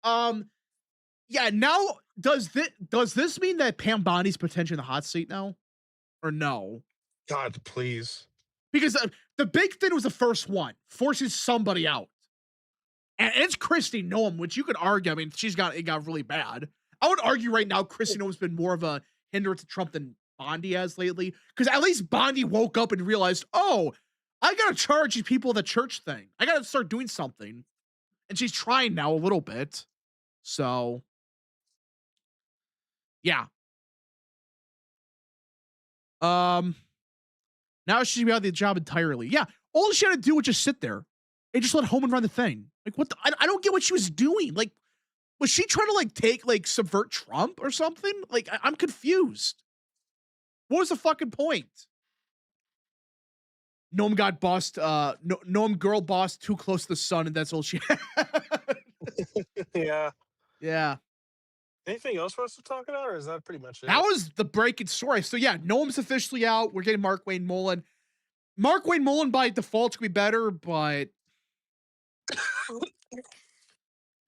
yeah, now does this mean that Pam Bondi's potentially in the hot seat now? Or no? God, please. Because the big thing was the first one, forcing somebody out. And it's Kristi Noem, which you could argue. I mean, it got really bad. I would argue right now Kristi Noem's been more of a hindrance to Trump than Bondi has lately. Because at least Bondi woke up and realized, oh, I got to charge these people the church thing. I got to start doing something. And she's trying now a little bit. So, yeah. Now she should be out of the job entirely. Yeah, all she had to do was just sit there and just let Homan run the thing. Like, what? I don't get what she was doing. Like, was she trying to subvert Trump or something? Like, I'm confused. What was the fucking point? Noam got bossed. Noam girl bossed too close to the sun, and that's all she had. Yeah. Yeah. Anything else for us to talk about, or is that pretty much it? That was the breaking story. So yeah, Noam's officially out. We're getting Mark Wayne Mullen. Mark Wayne Mullen by default could be better, but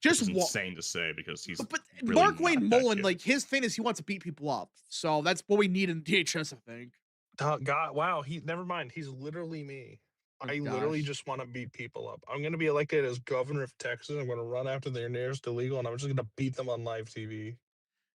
just insane to say because he's. But really Mark Wayne Mullen, like his thing is he wants to beat people up. So that's what we need in DHS, I think. God, wow. Never mind. He's literally me. I literally just want to beat people up. I'm going to be elected as governor of Texas. I'm going to run after their nearest illegal, and I'm just going to beat them on live TV.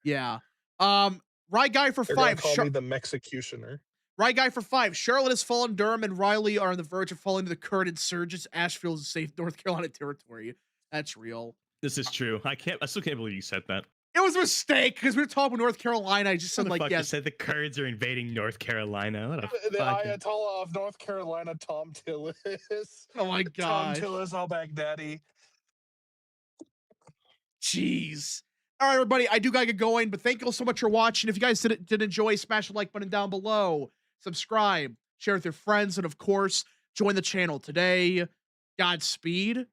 Yeah. Right guy for 5. Call me the Mexicutioner. Right guy for 5. Charlotte has fallen. Durham and Riley are on the verge of falling to the Kurd insurgents. Asheville is safe North Carolina territory. That's real. This is true. I still can't believe you said that. It was a mistake because we were talking about North Carolina. I just said like, yes. Said the Kurds are invading North Carolina. What a The fucking... Ayatollah of North Carolina, Tom Tillis. Oh my Tom gosh. Tillis al-Baghdadi. Jeez. All right, everybody. I do gotta get going, but thank you all so much for watching. If you guys did enjoy, smash the like button down below. Subscribe, share with your friends, and of course, join the channel today. Godspeed.